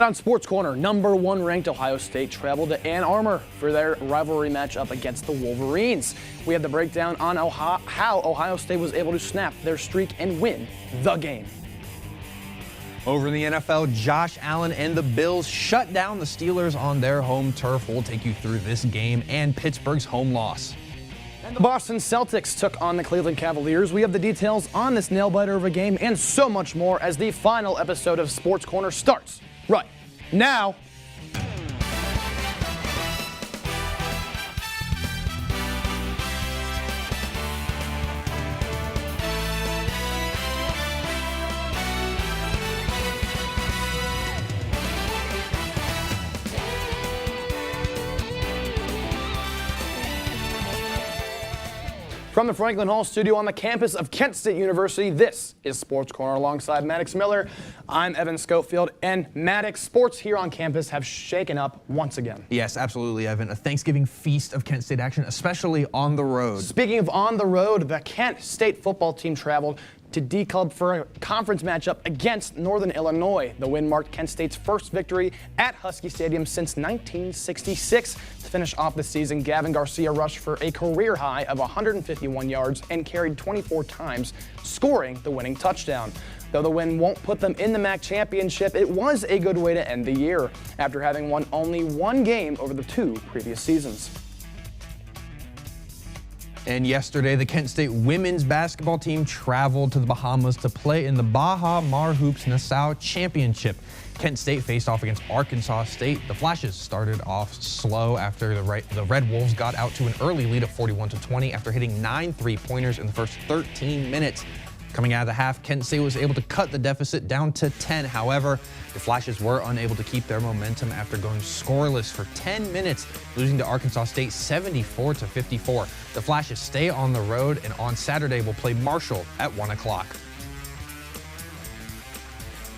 On Sports Corner, number 1 ranked Ohio State traveled to Ann Arbor for their rivalry matchup against the Wolverines. We have the breakdown on how Ohio State was able to snap their streak and win the game. Over in the NFL, Josh Allen and the Bills shut down the Steelers on their home turf. We'll take you through this game and Pittsburgh's home loss. And the Boston Celtics took on the Cleveland Cavaliers. We have the details on this nail-biter of a game and so much more as the final episode of Sports Corner starts right now. From the Franklin Hall studio on the campus of Kent State University, this is Sports Corner alongside Maddox Miller. I'm Evan Schofield, and Maddox, sports here on campus have shaken up once again. Yes, absolutely, Evan. A Thanksgiving feast of Kent State action, especially on the road. Speaking of on the road, the Kent State football team traveled to D-Club for a conference matchup against Northern Illinois. The win marked Kent State's first victory at Husky Stadium since 1966. To finish off the season, Gavin Garcia rushed for a career high of 151 yards and carried 24 times, scoring the winning touchdown. Though the win won't put them in the MAC championship, it was a good way to end the year after having won only one game over the 2 previous seasons. And yesterday, the Kent State women's basketball team traveled to the Bahamas to play in the Baha Mar Hoops Nassau Championship. Kent State faced off against Arkansas State. The Flashes started off slow after the Red Wolves got out to an early lead of 41-20 after hitting 9 3-pointers in the first 13 minutes. Coming out of the half, Kent State was able to cut the deficit down to 10. However, the Flashes were unable to keep their momentum after going scoreless for 10 minutes, losing to Arkansas State 74-54. The Flashes stay on the road, and on Saturday will play Marshall at 1 o'clock.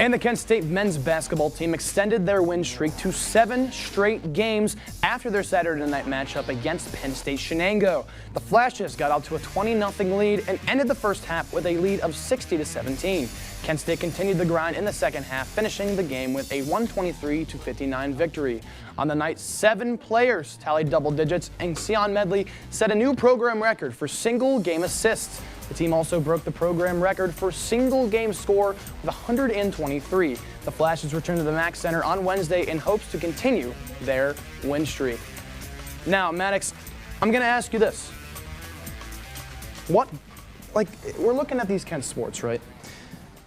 And the Kent State men's basketball team extended their win streak to 7 straight games after their Saturday night matchup against Penn State Shenango. The Flashes got out to a 20-0 lead and ended the first half with a lead of 60-17. Kent State continued the grind in the second half, finishing the game with a 123-59 victory. On the night, 7 players tallied double digits, and Sion Medley set a new program record for single-game assists. The team also broke the program record for single-game score with 123. The Flashes return to the MAC Center on Wednesday in hopes to continue their win streak. Now, Maddox, I'm going to ask you this. We're looking at these Kent sports, right?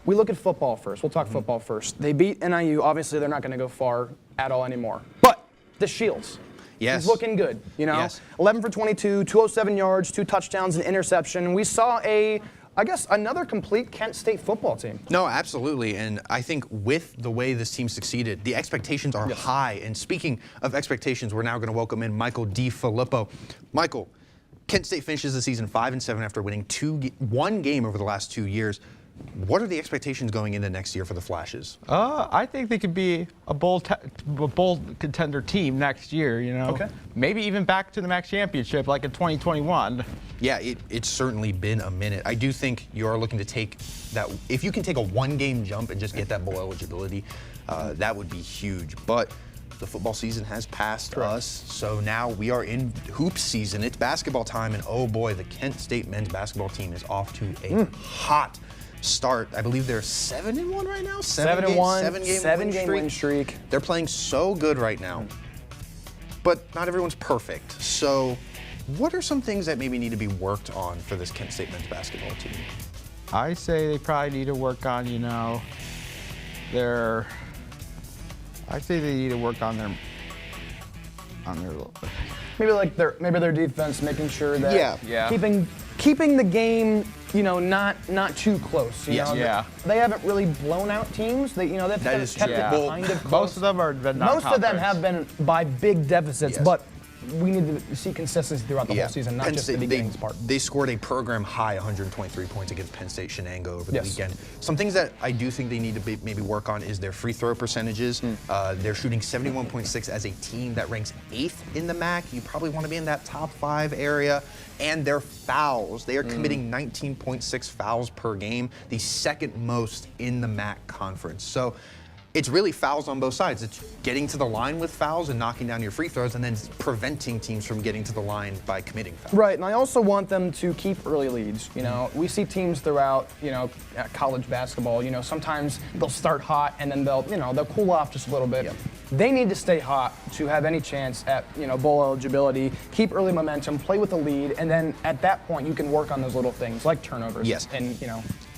We look at football first. We'll talk football first. They beat NIU. Obviously, they're not going to go far at all anymore. But the Shields. Yes. He's looking good, you know. Yes. 11 for 22, 207 yards, 2 touchdowns, an interception. We saw another complete Kent State football team. No, absolutely. And I think with the way this team succeeded, the expectations are high. And speaking of expectations, we're now going to welcome in Michael DiFilippo. Michael, Kent State finishes the season 5-7 after winning one game over the last 2 years. What are the expectations going into next year for the Flashes? I think they could be a bold contender team next year, you know. Okay. Maybe even back to the MAC championship like in 2021. Yeah, it's certainly been a minute. I do think you are looking to take that. If you can take a 1-game jump and just get that bowl eligibility, that would be huge. But the football season has passed us, so now we are in hoop season. It's basketball time, and oh boy, the Kent State men's basketball team is off to a hot start. I believe they're 7-1 right now. 7-game win streak. They're playing so good right now, but not everyone's perfect. So what are some things that maybe need to be worked on for this Kent State men's basketball team? I say they probably need to work on, their maybe their defense, making sure that keeping the game, not too close. You know? Yeah. They haven't really blown out teams. They've kept it kind of close. Most of them are Most of them have been by big deficits, but we need to see consistency throughout the whole season, not just the beginnings part. They scored a program high 123 points against Penn State Shenango over the weekend. Some things that I do think they need to maybe work on is their free throw percentages. They're shooting 71.6 as a team that ranks 8th in the MAC. You probably want to be in that top 5 area. And their fouls, they are committing 19.6 fouls per game, the second most in the MAC conference. So it's really fouls on both sides. It's getting to the line with fouls and knocking down your free throws, and then preventing teams from getting to the line by committing fouls. Right, and I also want them to keep early leads. You know, we see teams throughout, college basketball, sometimes they'll start hot and then they'll cool off just a little bit. Yep. They need to stay hot to have any chance at, bowl eligibility, keep early momentum, play with a lead, and then at that point you can work on those little things like turnovers and,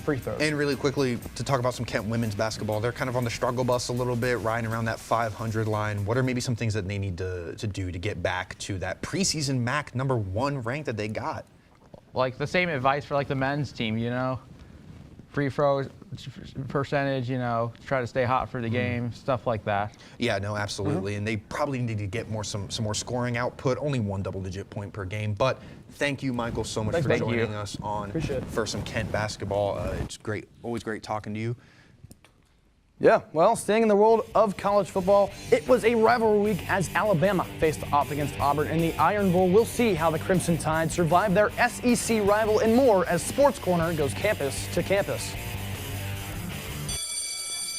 free throws. And really quickly, to talk about some Kent women's basketball, they're kind of on the struggle bus a little bit, riding around that 500 line. What are maybe some things that they need to do to get back to that preseason MAC #1 rank that they got? Like the same advice for like the men's team, free throw percentage, try to stay hot for the game, stuff like that. Yeah, no, absolutely. And they probably need to get some more scoring output, only 1 double-digit point per game. But thank you, Michael, so much for joining us on for some Kent basketball. It's great, always great talking to you. Yeah, well, staying in the world of college football, it was a rivalry week as Alabama faced off against Auburn in the Iron Bowl. We'll see how the Crimson Tide survive their SEC rival and more as SportsCorner goes campus to campus.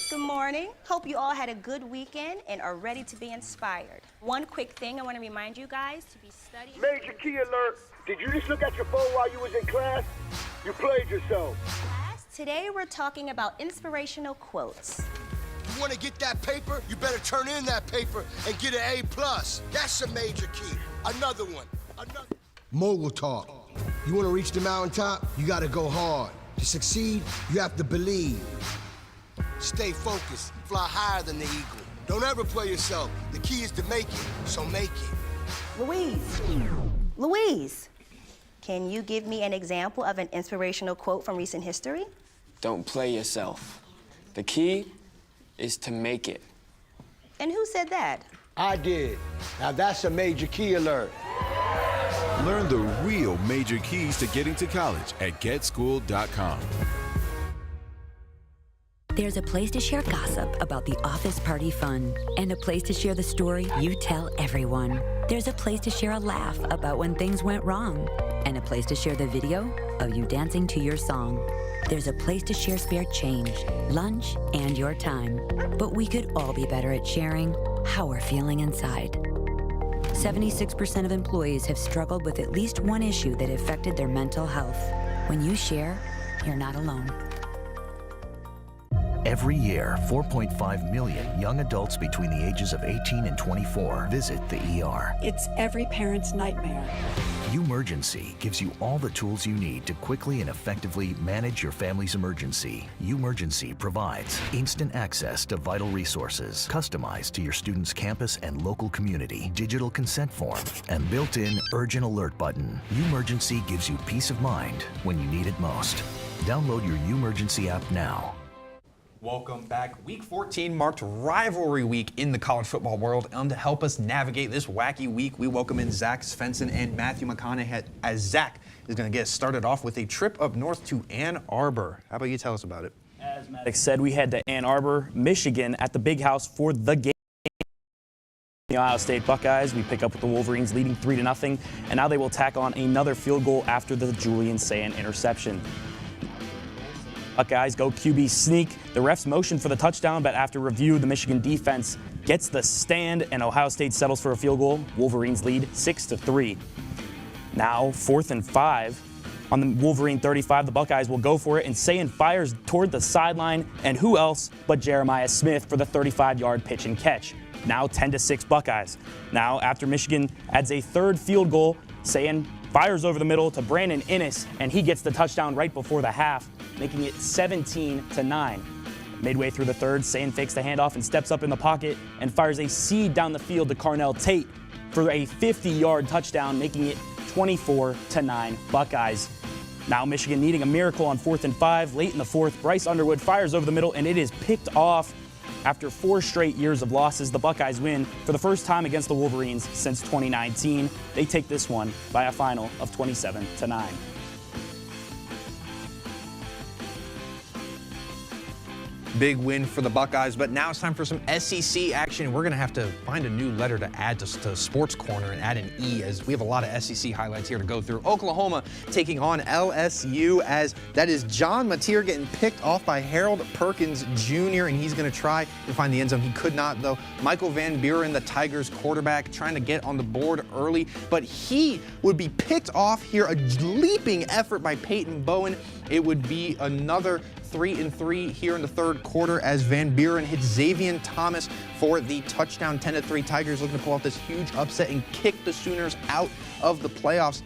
Good morning. Hope you all had a good weekend and are ready to be inspired. One quick thing I want to remind you guys to be studying. Major key alert. Did you just look at your phone while you was in class? You played yourself. Today we're talking about inspirational quotes. You want to get that paper? You better turn in that paper and get an A+. That's a major key. Another one. Mogul talk. You want to reach the mountaintop? You got to go hard. To succeed, you have to believe. Stay focused. Fly higher than the eagle. Don't ever play yourself. The key is to make it, so make it. Louise, can you give me an example of an inspirational quote from recent history? Don't play yourself. The key is to make it. And who said that? I did. Now that's a major key alert. Learn the real major keys to getting to college at GetSchool.com. There's a place to share gossip about the office party fun, and a place to share the story you tell everyone. There's a place to share a laugh about when things went wrong, and a place to share the video of you dancing to your song. There's a place to share spare change, lunch, and your time. But we could all be better at sharing how we're feeling inside. 76% of employees have struggled with at least one issue that affected their mental health. When you share, you're not alone. Every year, 4.5 million young adults between the ages of 18 and 24 visit the ER. It's every parent's nightmare. Umergency gives you all the tools you need to quickly and effectively manage your family's emergency. Umergency provides instant access to vital resources, customized to your student's campus and local community, digital consent form, and built-in urgent alert button. Umergency gives you peace of mind when you need it most. Download your Umergency app now. Welcome back. Week 14 marked rivalry week in the college football world. And to help us navigate this wacky week, we welcome in Zach Svensson and Matthew McConaughey, as Zach is going to get started off with a trip up north to Ann Arbor. How about you tell us about it? As Maddox said, we head to Ann Arbor, Michigan at the Big House for the game. The Ohio State Buckeyes, we pick up with the Wolverines leading 3-0, and now they will tack on another field goal after the Julian Sand interception. Buckeyes go QB sneak. The refs motion for the touchdown, but after review, the Michigan defense gets the stand, and Ohio State settles for a field goal. Wolverines lead 6-3. Now 4th and 5. On the Wolverine 35, the Buckeyes will go for it, and Sayin fires toward the sideline, and who else but Jeremiah Smith for the 35-yard pitch and catch. Now 10-6 Buckeyes. Now after Michigan adds a third field goal, Sayin fires over the middle to Brandon Innes, and he gets the touchdown right before the half, making it 17-9. Midway through the third, Sayin fakes the handoff and steps up in the pocket and fires a seed down the field to Carnell Tate for a 50-yard touchdown, making it 24-9 Buckeyes. Now Michigan needing a miracle on 4th and 5. Late in the fourth, Bryce Underwood fires over the middle, and it is picked off. After 4 straight years of losses, the Buckeyes win for the first time against the Wolverines since 2019. They take this one by a final of 27-9. Big win for the Buckeyes, but now it's time for some SEC action. We're going to have to find a new letter to add to SportsCorner and add an E, as we have a lot of SEC highlights here to go through. Oklahoma taking on LSU, as that is John Mateer getting picked off by Harold Perkins Jr., and he's going to try to find the end zone. He could not, though. Michael Van Buren, the Tigers quarterback, trying to get on the board early, but he would be picked off here. A leaping effort by Peyton Bowen. It would be another 3-3 here in the third quarter as Van Buren hits Xavier Thomas for the touchdown. 10-3. Tigers looking to pull off this huge upset and kick the Sooners out of the playoffs.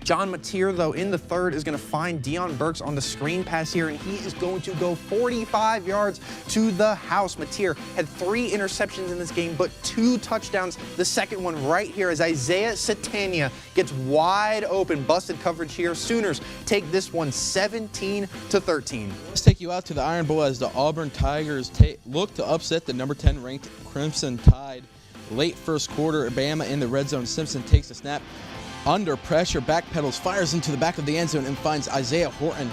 John Mateer, though, in the third is going to find Deion Burks on the screen pass here, and he is going to go 45 yards to the house. Mateer had 3 interceptions in this game, but 2 touchdowns. The second one right here as Isaiah Satania gets wide open. Busted coverage here. Sooners take this one 17-13. Let's take you out to the Iron Bowl as the Auburn Tigers look to upset the number 10 ranked Crimson Tide. Late first quarter, Bama in the red zone. Simpson takes a snap. Under pressure, backpedals, fires into the back of the end zone and finds Isaiah Horton.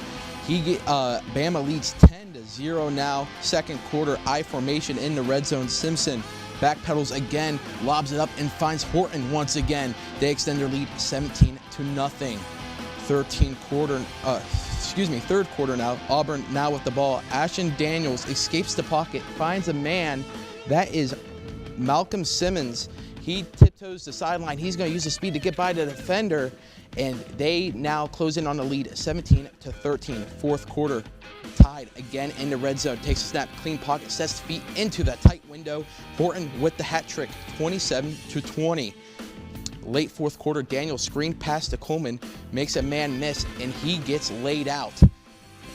Bama leads 10-0 now. Second quarter, I formation in the red zone. Simpson backpedals again, lobs it up and finds Horton once again. They extend their lead 17-0. Third quarter now. Auburn now with the ball. Ashton Daniels escapes the pocket, finds a man. That is Malcolm Simmons. He tiptoes the sideline. He's going to use his speed to get by the defender, and they now close in on the lead 17-13. Fourth quarter, Tide again in the red zone. Takes a snap, clean pocket, sets feet into that tight window. Horton with the hat trick, 27-20. Late fourth quarter, Daniel screen pass to Coleman, makes a man miss, and he gets laid out.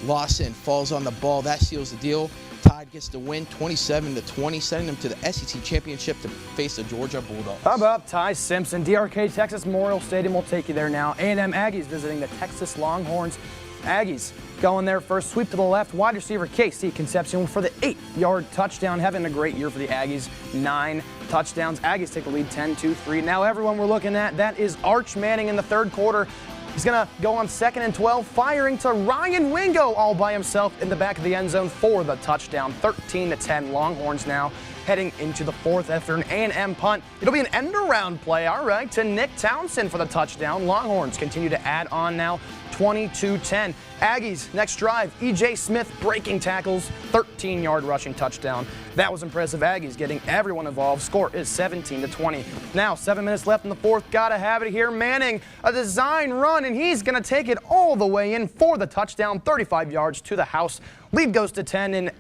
Lawson falls on the ball. That seals the deal. Tide gets the win 27-20, sending them to the SEC Championship to face the Georgia Bulldogs. How about Ty Simpson? DRK Texas Memorial Stadium will take you there now. A&M Aggies visiting the Texas Longhorns. Aggies going there first, sweep to the left. Wide receiver KC Concepcion for the 8-yard touchdown. Having a great year for the Aggies. 9 touchdowns. Aggies take the lead 10-3. Now everyone we're looking at, that is Arch Manning in the third quarter. He's going to go on 2nd and 12, firing to Ryan Wingo all by himself in the back of the end zone for the touchdown. 13-10 Longhorns now heading into the fourth after an A&M punt. It'll be an end-around play, all right, to Nick Townsend for the touchdown. Longhorns continue to add on now, 22-10. Aggies, next drive, E.J. Smith breaking tackles, 13-yard rushing touchdown. That was impressive. Aggies getting everyone involved. Score is 17-20. Now, 7 minutes left in the fourth. Gotta have it here. Manning, a design run, and he's gonna take it all the way in for the touchdown, 35 yards to the house. Lead goes to 10, and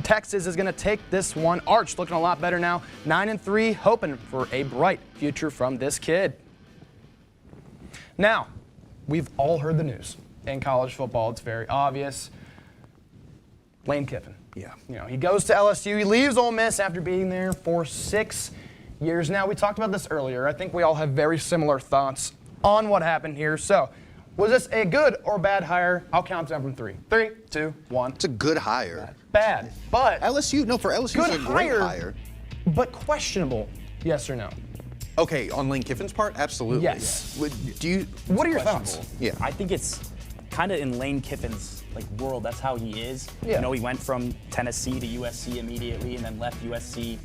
Texas is gonna take this one. Arch looking a lot better now, 9-3, hoping for a bright future from this kid. Now, we've all heard the news. In college football, it's very obvious. Lane Kiffin. Yeah. You know, he goes to LSU. He leaves Ole Miss after being there for 6 years now. We talked about this earlier. I think we all have very similar thoughts on what happened here. So, was this a good or bad hire? I'll count down from 3. 3, 2, 1. It's a good hire. Bad. But LSU, no, for LSU, good it's a great hire. But questionable. Yes or no? Okay, on Lane Kiffin's part, absolutely. Yes. What are your thoughts? Yeah. I think it's kind of in Lane Kiffin's world. That's how he is. Yeah. You know, he went from Tennessee to USC immediately, and then left USC.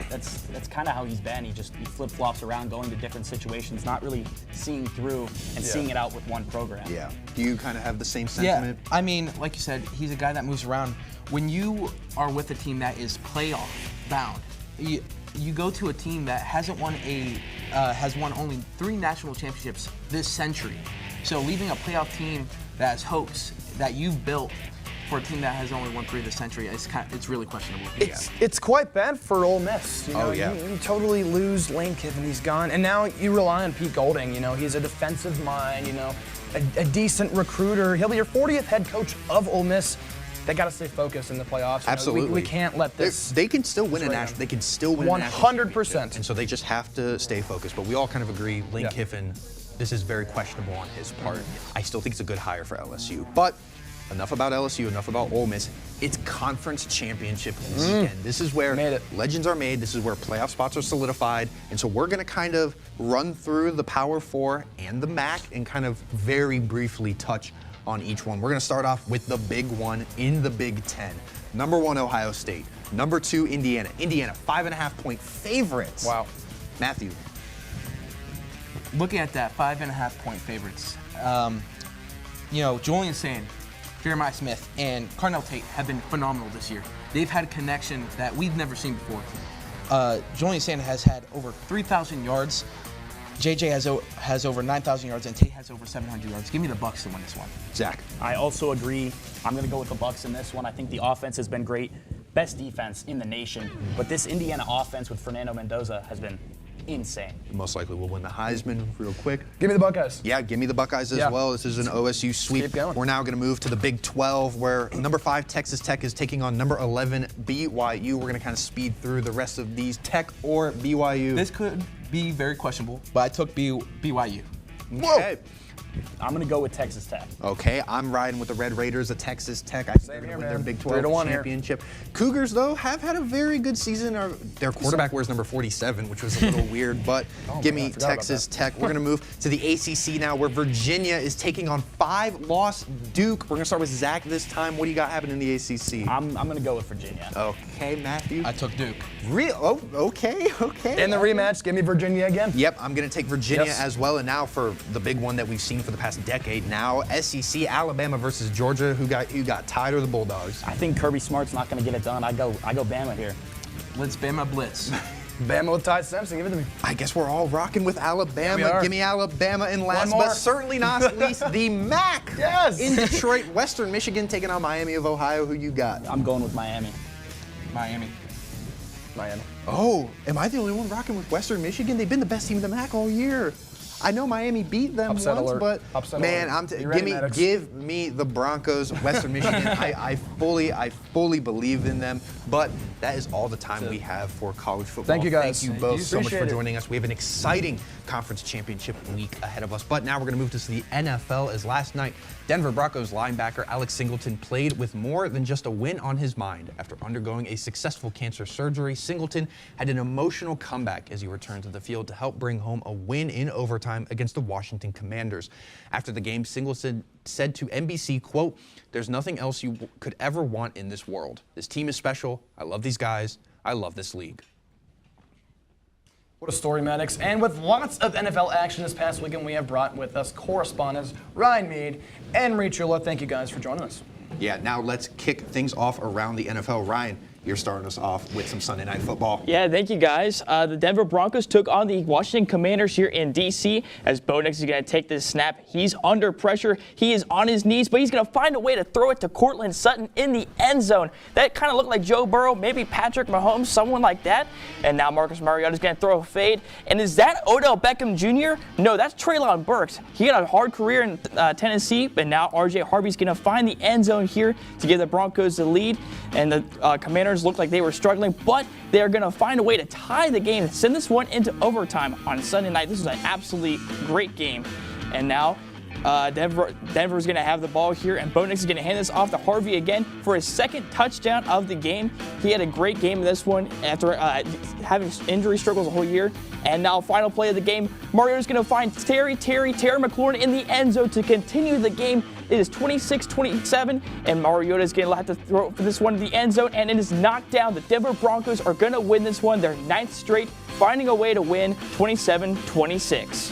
That's kind of how he's been. He flip-flops around, going to different situations, not really seeing through and seeing it out with one program. Yeah. Do you kind of have the same sentiment? Yeah. I mean, like you said, he's a guy that moves around. When you are with a team that is playoff bound, you go to a team that has won only 3 national championships this century. So leaving a playoff team that has hopes that you've built for a team that has only won 3 this century, it's really questionable. It's quite bad for Ole Miss. You know, oh, yeah. You totally lose Lane Kiffin. He's gone. And now you rely on Pete Golding. You know, he's a defensive mind, you know, a decent recruiter. He'll be your 40th head coach of Ole Miss. They got to stay focused in the playoffs. Absolutely. We can't let this. They can still win a national. They can still win 100%. And so they just have to stay focused. But we all kind of agree, Lane Kiffin, this is very questionable on his part. I still think it's a good hire for LSU. But enough about LSU, enough about Ole Miss. It's conference championship weekend. This is where legends are made. This is where playoff spots are solidified. And so we're going to kind of run through the Power 4 and the MAC and kind of very briefly touch on each one. We're going to start off with the big one in the Big Ten. Number 1, Ohio State. Number 2, Indiana. Indiana, 5.5-point favorites. Wow. Matthew. Looking at that, 5.5-point favorites. Julian Sand, Jeremiah Smith, and Carnell Tate have been phenomenal this year. They've had a connection that we've never seen before. Julian Sand has had over 3,000 yards. JJ has over 9,000 yards, and Tate has over 700 yards. Give me the Bucks to win this one. Zach. I also agree. I'm going to go with the Bucks in this one. I think the offense has been great. Best defense in the nation. But this Indiana offense with Fernando Mendoza has been insane. Most likely will win the Heisman real quick. Give me the Buckeyes. Yeah, give me the Buckeyes as well. This is an OSU sweep. Keep going. We're now going to move to the Big 12, where number 5 Texas Tech is taking on number 11 BYU. We're going to kind of speed through the rest of these. Tech or BYU. This could be very questionable, but I took BYU. Okay. I'm going to go with Texas Tech. Okay, I'm riding with the Red Raiders of Texas Tech. I think they're going to win their Big 12 championship. Cougars, though, have had a very good season. Their quarterback wears number 47, which was a little weird, but give me Texas Tech. We're going to move to the ACC now, where Virginia is taking on 5-loss Duke. We're going to start with Zach this time. What do you got happening in the ACC? I'm going to go with Virginia. Okay, Matthew. I took Duke. Oh, okay. In the rematch, give me Virginia again. Yep, I'm going to take Virginia as well. And now for the big one that we've seen for the past decade now, SEC, Alabama versus Georgia. Who got tied, or the Bulldogs? I think Kirby Smart's not going to get it done. I go Bama here. Let's Bama blitz. Bama with Ty Simpson. Give it to me. I guess we're all rocking with Alabama. Yeah, give me Alabama. And last but certainly not least, the MAC. Yes. In Detroit, Western Michigan taking on Miami of Ohio. Who you got? I'm going with Miami. Miami. Oh, am I the only one rocking with Western Michigan? They've been the best team in the MAC all year. I know Miami beat them Upset once, alert. but Upset man, alert. give me the Broncos, Western Michigan. I fully believe in them. But that is all the time we have for college football. Thank you, guys. Thank you both so much for Appreciate it. joining us. We have an exciting conference championship week ahead of us. But now we're going to move to the NFL, as last night Denver Broncos linebacker Alex Singleton played with more than just a win on his mind. After undergoing a successful cancer surgery, Singleton had an emotional comeback as he returned to the field to help bring home a win in overtime against the Washington Commanders. After the game, Singleton said to NBC, quote, "There's nothing else you could ever want in this world. This team is special. I love these guys. I love this league." What a story, Maddox. And with lots of NFL action this past weekend, we have brought with us correspondents Ryan Mead and Marie Chula. Thank you guys for joining us. Yeah, now let's kick things off around the NFL. Ryan, you're starting us off with some Sunday Night Football. Yeah, thank you, guys. The Denver Broncos took on the Washington Commanders here in D.C. as Bo Nix is going to take this snap. He's under pressure. He is on his knees, but he's going to find a way to throw it to Courtland Sutton in the end zone. That kind of looked like Joe Burrow, maybe Patrick Mahomes, someone like that. And now Marcus Mariota is going to throw a fade. And is that Odell Beckham Jr.? No, that's Treylon Burks. He had a hard career in Tennessee, but now R.J. Harvey's going to find the end zone here to give the Broncos the lead. And the Commanders looked like they were struggling, but they're going to find a way to tie the game, send this one into overtime on Sunday night. This is an absolutely great game. And now Denver's going to have the ball here, and Bo Nix is going to hand this off to Harvey again for his second touchdown of the game. He had a great game in this one after having injury struggles the whole year. And now final play of the game, Mariota's going to find Terry McLaurin in the end zone to continue the game. It is 26-27, and Mariota is going to have to throw for this one to the end zone, and it is knocked down. The Denver Broncos are going to win this one, their 9th straight, finding a way to win 27-26.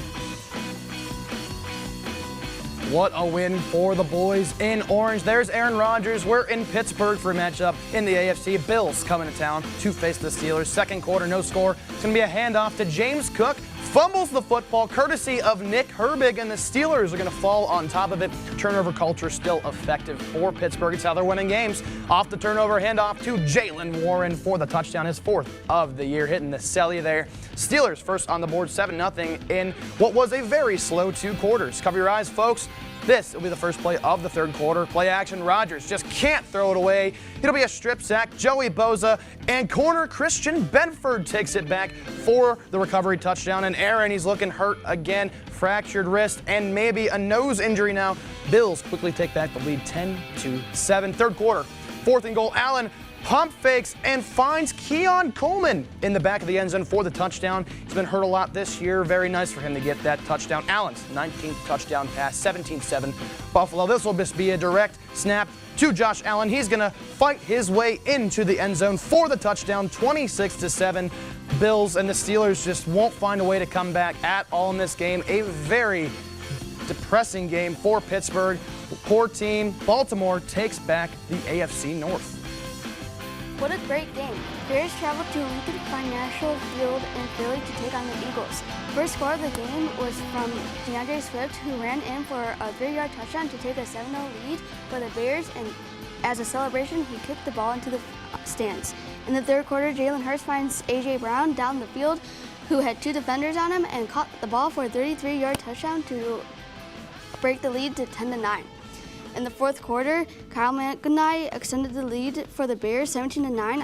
What a win for the boys in orange. There's Aaron Rodgers. We're in Pittsburgh for a matchup in the AFC. Bills coming to town to face the Steelers. Second quarter, no score. It's going to be a handoff to James Cook. Fumbles the football courtesy of Nick Herbig, and the Steelers are going to fall on top of it. Turnover culture still effective for Pittsburgh. It's how they're winning games. Off the turnover, handoff to Jaylen Warren for the touchdown, his 4th of the year, hitting the celly there. Steelers first on the board, 7-0 in what was a very slow 2 quarters. Cover your eyes, folks. This will be the first play of the third quarter. Play action, Rodgers just can't throw it away. It'll be a strip sack. Joey Bosa and corner Christian Benford takes it back for the recovery touchdown. And Aaron, he's looking hurt again. Fractured wrist and maybe a nose injury now. Bills quickly take back the lead 10-7. Third quarter, 4th and goal. Allen pump fakes and finds Keon Coleman in the back of the end zone for the touchdown. He's been hurt a lot this year. Very nice for him to get that touchdown. Allen's 19th touchdown pass, 17-7 Buffalo. This will just be a direct snap to Josh Allen. He's going to fight his way into the end zone for the touchdown, 26-7 Bills, and the Steelers just won't find a way to come back at all in this game. A very depressing game for Pittsburgh. Poor team. Baltimore takes back the AFC North. What a great game. Bears traveled to Lincoln Financial Field in Philly to take on the Eagles. First score of the game was from DeAndre Swift, who ran in for a 3-yard touchdown to take a 7-0 lead for the Bears, and as a celebration, he kicked the ball into the stands. In the third quarter, Jalen Hurts finds A.J. Brown down the field, who had 2 defenders on him, and caught the ball for a 33-yard touchdown to break the lead to 10-9. In the fourth quarter, Kyle McIntyre extended the lead for the Bears 17-9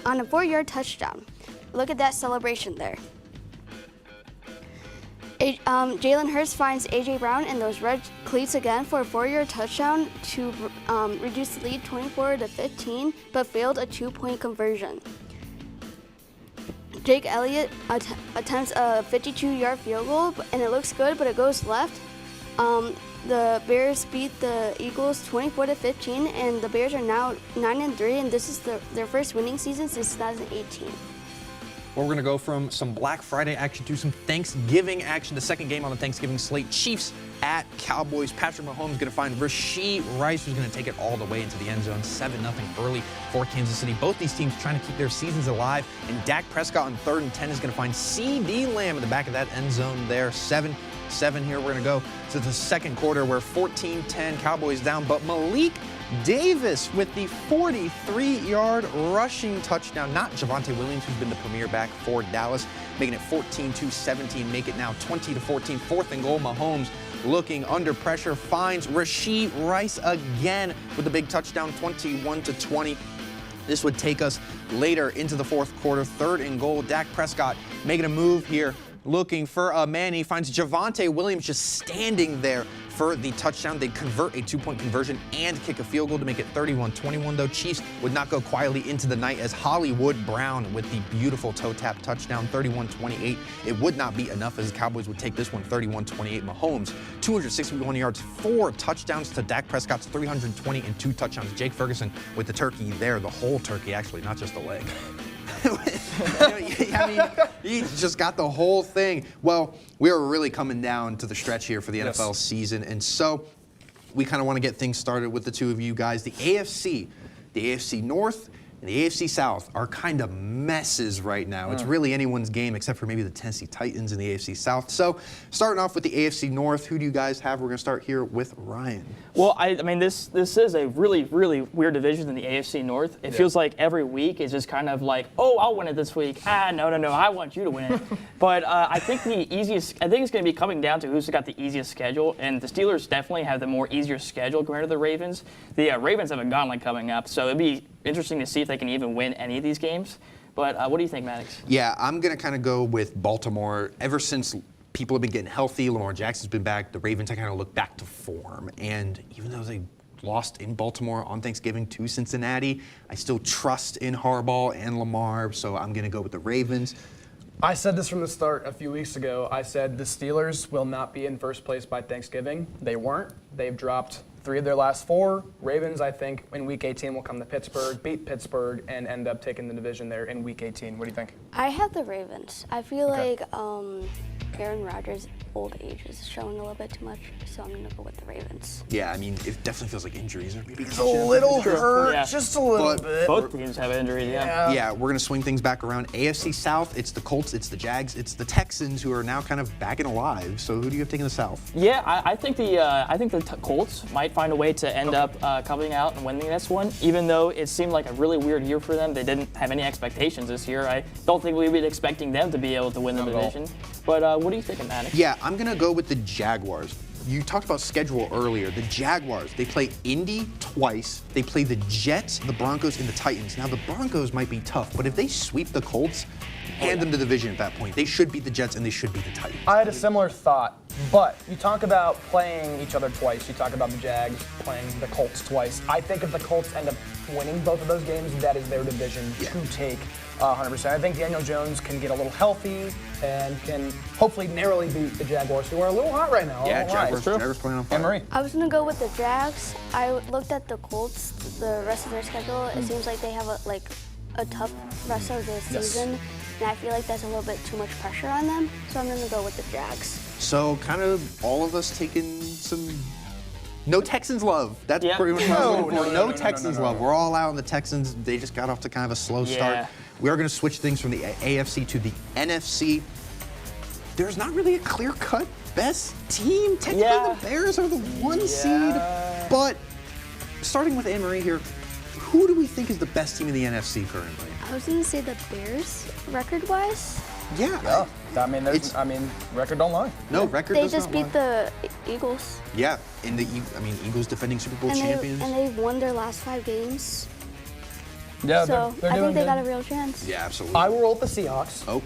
on a 4-yard touchdown. Look at that celebration there. Jalen Hurts finds A.J. Brown in those red cleats again for a 4-yard touchdown to reduce the lead 24-15, but failed a 2-point conversion. Jake Elliott attempts a 52-yard field goal, and it looks good, but it goes left. The Bears beat the Eagles 24-15, and the Bears are now 9-3, and this is their first winning season since 2018. Well, we're going to go from some Black Friday action to some Thanksgiving action. The second game on the Thanksgiving slate, Chiefs at Cowboys. Patrick Mahomes going to find Rashee Rice, who's going to take it all the way into the end zone. 7-0 early for Kansas City. Both these teams trying to keep their seasons alive. And Dak Prescott on 3rd and 10 is going to find CeeDee Lamb in the back of that end zone there. 7-7 here. We're going to go to the second quarter where 14-10 Cowboys down, but Malik Davis with the 43-yard rushing touchdown. Not Javonte Williams, who's been the premier back for Dallas, making it 14-17, make it now 20-14. 4th and goal. Mahomes looking under pressure, finds Rashee Rice again with a big touchdown, 21-20. This would take us later into the fourth quarter. 3rd and goal. Dak Prescott making a move here, looking for a man. He finds Javonte Williams just standing there for the touchdown. They convert a 2-point conversion and kick a field goal to make it 31-21, though. Chiefs would not go quietly into the night as Hollywood Brown with the beautiful toe tap touchdown, 31-28. It would not be enough as the Cowboys would take this one 31-28. Mahomes, 261 yards, 4 touchdowns to Dak Prescott's 320 and 2 touchdowns. Jake Ferguson with the turkey there, the whole turkey actually, not just the leg. I mean, he just got the whole thing. Well, we are really coming down to the stretch here for the NFL season, and so we kind of want to get things started with the two of you guys. The AFC North and the AFC South are kind of messes right now. It's really anyone's game except for maybe the Tennessee Titans in the AFC South. So starting off with the AFC North, who do you guys have? We're going to start here with Ryan. Well, I mean, this is a really, really weird division in the AFC North. It feels like every week is just kind of like, oh, I'll win it this week. No, I want you to win it. But I think it's going to be coming down to who's got the easiest schedule, and the Steelers definitely have the more easier schedule compared to the Ravens. The Ravens have a gauntlet coming up, so it'd be interesting to see if they can even win any of these games. But what do you think, Maddox? Yeah, I'm going to kind of go with Baltimore. Ever since people have been getting healthy, Lamar Jackson's been back, the Ravens kind of look back to form. And even though they lost in Baltimore on Thanksgiving to Cincinnati, I still trust in Harbaugh and Lamar, so I'm going to go with the Ravens. I said this from the start a few weeks ago. I said the Steelers will not be in first place by Thanksgiving. They weren't. They've dropped 3 of their last 4. Ravens, I think, in Week 18 will come to Pittsburgh, beat Pittsburgh, and end up taking the division there in Week 18. What do you think? I have the Ravens. I feel like Aaron Rodgers' old age is showing a little bit too much, so I'm going to go with the Ravens. Yeah, I mean, it definitely feels like injuries are maybe a little hurt, just a little bit. Both teams have injuries, Yeah, we're going to swing things back around. AFC South, it's the Colts, it's the Jags, it's the Texans who are now kind of back and alive. So who do you have taking the South? Yeah, I think the Colts might find a way to end up coming out and winning this one, even though it seemed like a really weird year for them. They didn't have any expectations this year. I don't think we'd be expecting them to be able to win the division. But what do you think, Maddox? Yeah, I'm going to go with the Jaguars. You talked about schedule earlier. The Jaguars, they play Indy twice. They play the Jets, the Broncos, and the Titans. Now, the Broncos might be tough, but if they sweep the Colts, hand them the division at that point. They should beat the Jets and they should beat the Titans. I had a similar thought, but you talk about playing each other twice. You talk about the Jags playing the Colts twice. I think if the Colts end up winning both of those games, that is their division to take 100%. I think Daniel Jones can get a little healthy and can hopefully narrowly beat the Jaguars, who are a little hot right now. Yeah, Jaguars playing on fire. Anne-Marie. I was going to go with the Jags. I looked at the Colts, the rest of their schedule. It seems like they have a tough rest of the season, and I feel like that's a little bit too much pressure on them, so I'm going to go with the Jags. So kind of all of us taking some no Texans love. That's pretty much what I was looking for. No Texans love. We're all out on the Texans. They just got off to kind of a slow start. We are going to switch things from the AFC to the NFC. There's not really a clear-cut best team. Technically, the Bears are the 1 seed. But starting with Anne-Marie here, who do we think is the best team in the NFC currently? I was going to say the Bears, record-wise. Yeah. I mean, record don't lie. No, record does not lie. They just beat the Eagles. Yeah, Eagles defending Super Bowl champions. And they've won their last 5 games. Yeah, so they're I doing think they good. got a real chance. Yeah, absolutely. I will roll with the Seahawks. Oh.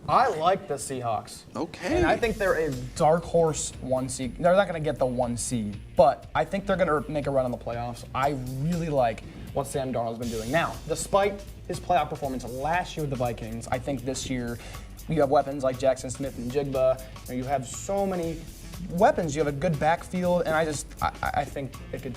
I like the Seahawks. Okay. And I think they're a dark horse 1 seed. They're not going to get the 1 seed, but I think they're going to make a run in the playoffs. I really like what Sam Darnold's been doing. Now, despite his playoff performance last year with the Vikings, I think this year you have weapons like Jackson Smith and Jigba. You have so many weapons. You have a good backfield, and I think it could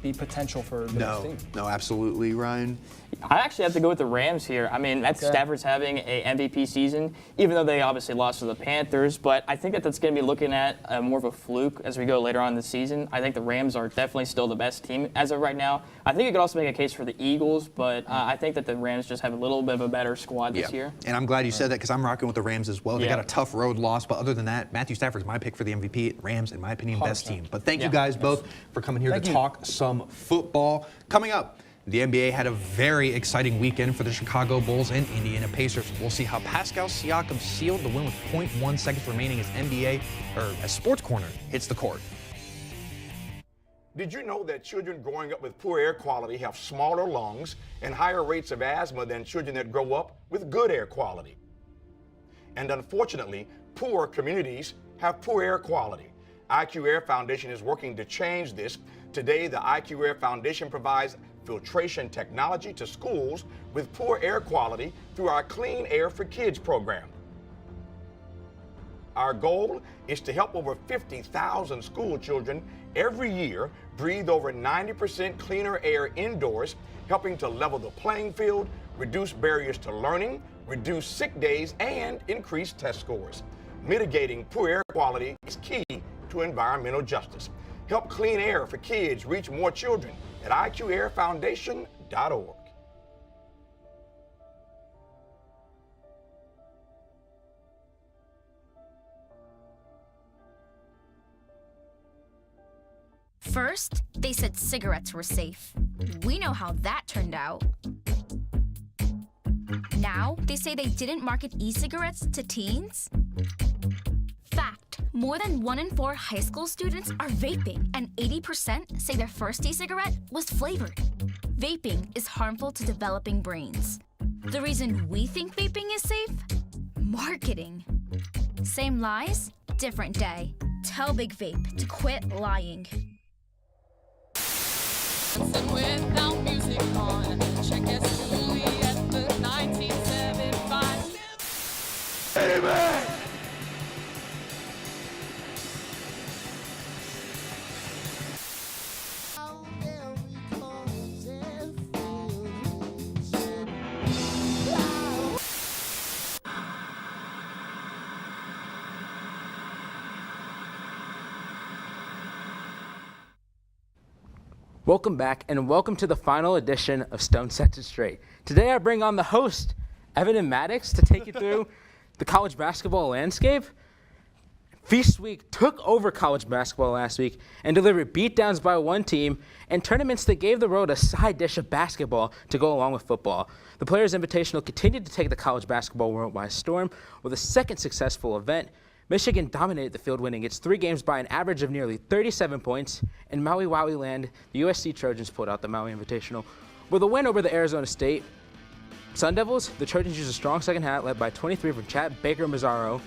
be potential for the best team. No, absolutely, Ryan. I actually have to go with the Rams here. I mean, Matt Stafford's having an MVP season, even though they obviously lost to the Panthers. But I think that's going to be looking at more of a fluke as we go later on in the season. I think the Rams are definitely still the best team as of right now. I think you could also make a case for the Eagles, but I think that the Rams just have a little bit of a better squad this year. And I'm glad you said that because I'm rocking with the Rams as well. They got a tough road loss, but other than that, Matthew Stafford's my pick for the MVP. Rams, in my opinion, best team. But thank you guys both for coming here to talk some football. Coming up, the NBA had a very exciting weekend for the Chicago Bulls and Indiana Pacers. We'll see how Pascal Siakam sealed the win with 0.1 seconds remaining as SportsCorner hits the court. Did you know that children growing up with poor air quality have smaller lungs and higher rates of asthma than children that grow up with good air quality? And unfortunately, poor communities have poor air quality. IQ Air Foundation is working to change this. Today, the IQ Air Foundation provides filtration technology to schools with poor air quality through our Clean Air for Kids program. Our goal is to help over 50,000 school children every year breathe over 90% cleaner air indoors, helping to level the playing field, reduce barriers to learning, reduce sick days, and increase test scores. Mitigating poor air quality is key to environmental justice. Help Clean Air for Kids reach more children at IQAirFoundation.org. First, they said cigarettes were safe. We know how that turned out. Now, they say they didn't market e-cigarettes to teens? Fact, more than 1 in 4 high school students are vaping, and 80% say their first e-cigarette was flavored. Vaping is harmful to developing brains. The reason we think vaping is safe? Marketing. Same lies, different day. Tell Big Vape to quit lying. Without music on, check us Julie at the 1975. Amen. Welcome back, and welcome to the final edition of Stone Sets It Straight. Today I bring on the host, Evan and Maddox, to take you through the college basketball landscape. Feast Week took over college basketball last week and delivered beatdowns by one team and tournaments that gave the world a side dish of basketball to go along with football. The Players Invitational continued to take the college basketball world by storm with a second successful event. Michigan dominated the field, winning its 3 games by an average of nearly 37 points. In Maui Wowie land, the USC Trojans pulled out the Maui Invitational with a win over the Arizona State Sun Devils, the Trojans used a strong second half led by 23 from Chad Baker-Mazzaro,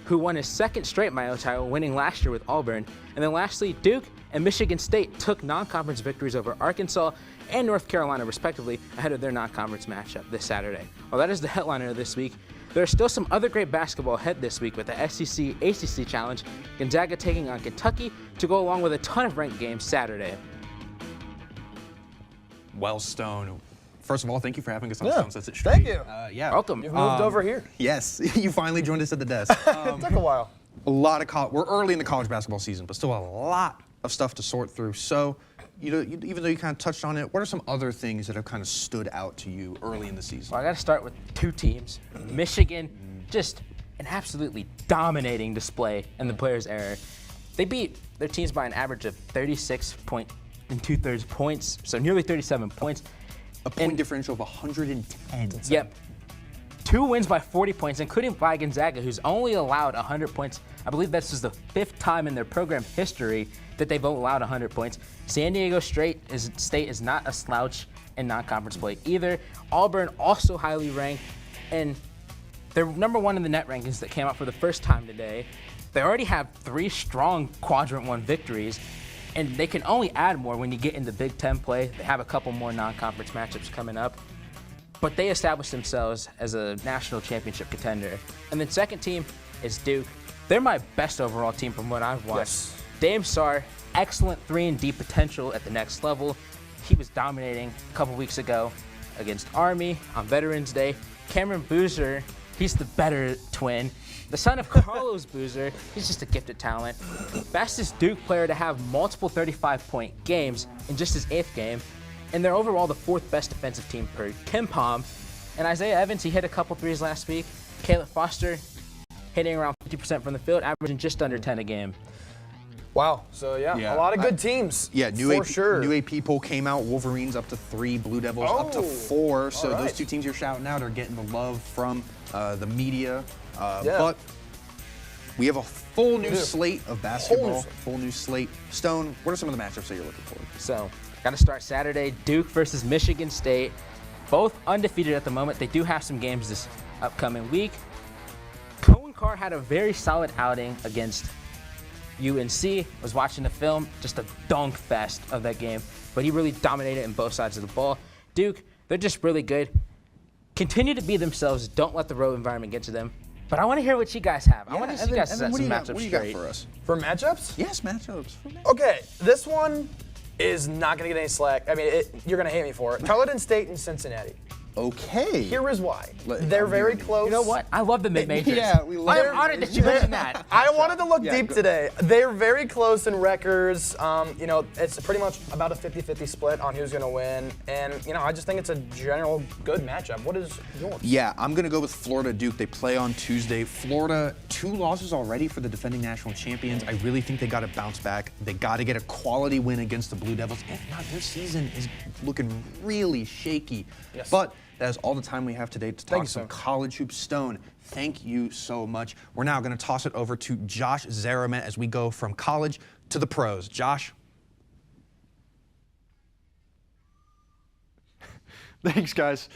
who won his second straight Milo title, winning last year with Auburn. And then lastly, Duke and Michigan State took non-conference victories over Arkansas and North Carolina, respectively, ahead of their non-conference matchup this Saturday. Well, that is the headliner this week. There are still some other great basketball ahead this week with the SEC-ACC Challenge, Gonzaga taking on Kentucky to go along with a ton of ranked games Saturday. Well, Stone, first of all, thank you for having us on Stone Sets It Straight. Thank you. Yeah. Welcome. You've moved over here. Yes, you finally joined us at the desk. It took a while. A lot of we're early in the college basketball season, but still a lot of stuff to sort through. So, even though you kind of touched on it, what are some other things that have kind of stood out to you early in the season? Well, I got to start with two teams. Michigan, just an absolutely dominating display in the players' era. They beat their teams by an average of 36.2 points, so nearly 37 points. A point differential of 110. Yep. 2 wins by 40 points, including by Gonzaga, who's only allowed 100 points. I believe this is the 5th time in their program history that they've allowed 100 points. San Diego State is not a slouch in non-conference play either. Auburn also highly ranked, and they're number 1 in the net rankings that came out for the first time today. They already have 3 strong Quadrant 1 victories, and they can only add more when you get into Big Ten play. They have a couple more non-conference matchups coming up. But they established themselves as a national championship contender. And then second team is Duke. They're my best overall team from what I've watched. Yes. Dame Sarr, excellent 3-and-D potential at the next level. He was dominating a couple weeks ago against Army on Veterans Day. Cameron Boozer, he's the better twin. The son of Carlos Boozer, he's just a gifted talent. Fastest Duke player to have multiple 35-point games in just his 8th game. And they're overall the 4th best defensive team per KenPom. And Isaiah Evans, he hit a couple threes last week. Caleb Foster hitting around 50% from the field, averaging just under 10 a game. Wow. So, yeah, a lot of good teams. Yeah, sure. New AP poll came out. Wolverines up to 3, Blue Devils up to 4. So those two teams you're shouting out are getting the love from the media. But we have a full new slate of basketball, full new slate. Stone, what are some of the matchups that you're looking forward to? So, got to start Saturday, Duke versus Michigan State. Both undefeated at the moment. They do have some games this upcoming week. Cohen Carr had a very solid outing against UNC. Was watching the film, just a dunk fest of that game. But he really dominated in both sides of the ball. Duke, they're just really good. Continue to be themselves. Don't let the road environment get to them. But I want to hear what you guys have. I want to see you guys set some matchups straight. What do you got for us? For matchups? Yes, matchups. Okay, this one is not going to get any slack. I mean, you're going to hate me for it. Tarleton State and Cincinnati. Okay. Here is why. They're very close. You know what? I love the mid-majors. Yeah, we love I'm honored that you mentioned that. I wanted to look deep today. They're very close in records. It's pretty much about a 50-50 split on who's going to win. And, I just think it's a general good matchup. What is yours? Yeah, I'm going to go with Florida Duke. They play on Tuesday. Florida, 2 losses already for the defending national champions. I really think they got to bounce back. They got to get a quality win against the Blue Devils. If not, their season is looking really shaky. Yes. But that is all the time we have today to talk some college hoops. Stone, thank you so much. We're now going to toss it over to Josh Zaramet as we go from college to the pros. Josh. Thanks, guys.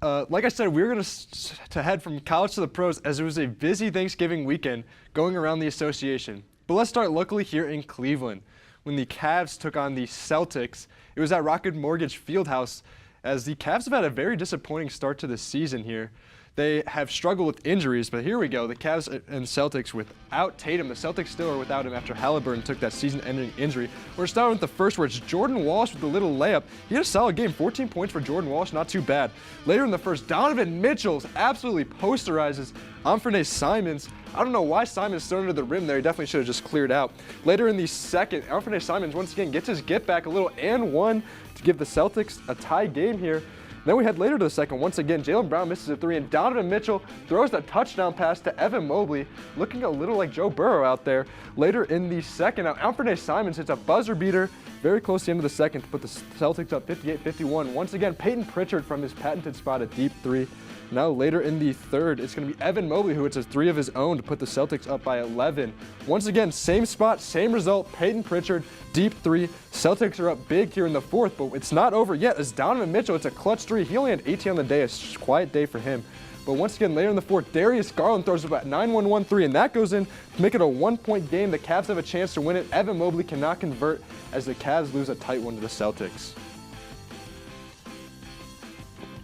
Like I said, we're going to head from college to the pros as it was a busy Thanksgiving weekend going around the association. But let's start locally here in Cleveland. When the Cavs took on the Celtics, it was at Rocket Mortgage Fieldhouse, as the Cavs have had a very disappointing start to the season here. They have struggled with injuries, but here we go. The Cavs and Celtics without Tatum. The Celtics still are without him after Halliburton took that season-ending injury. We're starting with the first, where it's Jordan Walsh with a little layup. He had a solid game, 14 points for Jordan Walsh, not too bad. Later in the first, Donovan Mitchell absolutely posterizes Anfernee Simons. I don't know why Simons thrown to the rim there. He definitely should have just cleared out. Later in the second, Anfernee Simons once again gets his get back, a little and one to give the Celtics a tie game here. Then we head later to the second. Once again, Jaylen Brown misses a 3, and Donovan Mitchell throws a touchdown pass to Evan Mobley, looking a little like Joe Burrow out there. Later in the second, now Anfernee Simons hits a buzzer beater very close to the end of the second to put the Celtics up 58-51. Once again, Peyton Pritchard from his patented spot, a deep three. Now later in the third, it's going to be Evan Mobley who hits a three of his own to put the Celtics up by 11. Once again, same spot, same result. Peyton Pritchard, deep three. Celtics are up big here in the fourth, but it's not over yet. As Donovan Mitchell, it's a clutch three. He only had 18 on the day, a quiet day for him. But once again, later in the fourth, Darius Garland throws about 9-1-1 three, and that goes in to make it a 1-point game. The Cavs have a chance to win it. Evan Mobley cannot convert as the Cavs lose a tight one to the Celtics.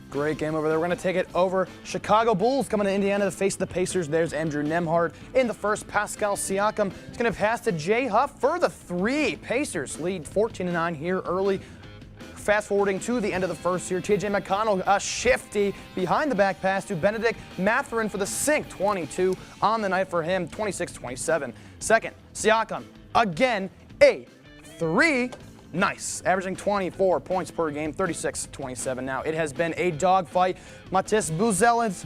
Great game over there. We're going to take it over. Chicago Bulls coming to Indiana to face the Pacers. There's Andrew Nembhard in the first. Pascal Siakam is going to pass to Jay Huff for the three. Pacers lead 14-9 here early. Fast forwarding to the end of the first here, T.J. McConnell, a shifty behind the back pass to Benedict Mathurin for the sink. 22 on the night for him, 26-27. Second, Siakam, again, a three. Nice, averaging 24 points per game, 36-27 now. It has been a dogfight. Matisse Buzelis,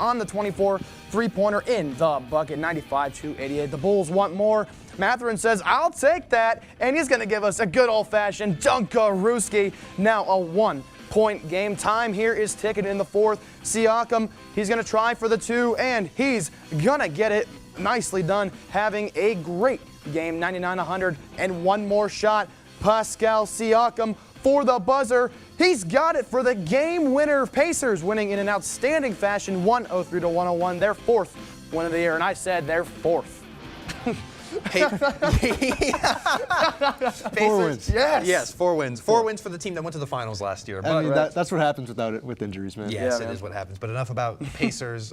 on the 24 three-pointer in the bucket, 95-88. The Bulls want more. Mathurin says, I'll take that, and he's going to give us a good old-fashioned Dunkarooski. Now a 1-point game. Time here is ticking in the fourth. Siakam, he's going to try for the two, and he's going to get it. Nicely done, having a great game, 99-100, and one more shot. Pascal Siakam for the buzzer. He's got it for the game winner. Pacers winning in an outstanding fashion, 103-101, their fourth win of the year, and I said their fourth. Pacers, 4 wins. Yes, 4 wins. 4 wins for the team that went to the finals last year. I mean, that's what happens with injuries, man. Yes, it is what happens. But enough about Pacers.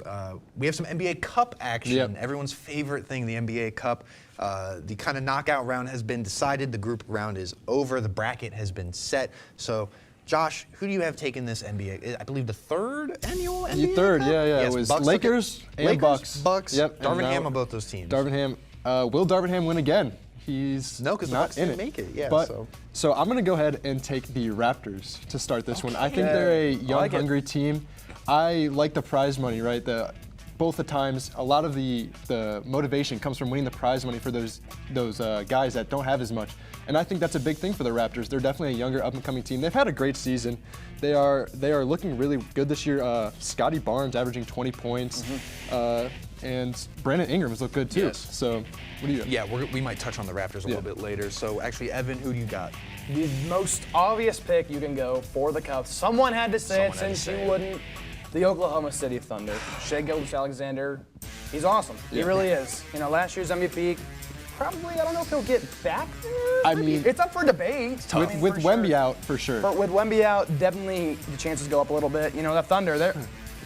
We have some NBA Cup action. Yep. Everyone's favorite thing, the NBA Cup. The kind of knockout round has been decided. The group round is over. The bracket has been set. So, Josh, who do you have taking this NBA? I believe the third annual NBA The third, Cup? yeah. Yes, It was Bucks Lakers and Bucks. Bucks. Yep. Darvin Ham on both those teams. Darvin Ham. Will Darvin Ham win again? He's no, because the not Bucks in didn't it. make it. Yeah. But, so I'm going to go ahead and take the Raptors to start this one. I think they're a young, hungry team. I like the prize money, right? Both the times, a lot of the motivation comes from winning the prize money for those guys that don't have as much. And I think that's a big thing for the Raptors. They're definitely a younger, up-and-coming team. They've had a great season. They are looking really good this year. Scotty Barnes averaging 20 points. And Brandon Ingram's looked good too. Yes. So, what do you got? Yeah, we might touch on the Raptors a little bit later. So, actually, Evan, who do you got? The most obvious pick you can go for the Cavs. Someone had to say it since you wouldn't. The Oklahoma City Thunder. Shai Gilgeous-Alexander, he's awesome. He really is. You know, last year's MVP. Probably, I don't know if he'll get back there. I mean, it's up for debate. With Wemby out, for sure. But with Wemby out, definitely the chances go up a little bit. You know, the Thunder, they're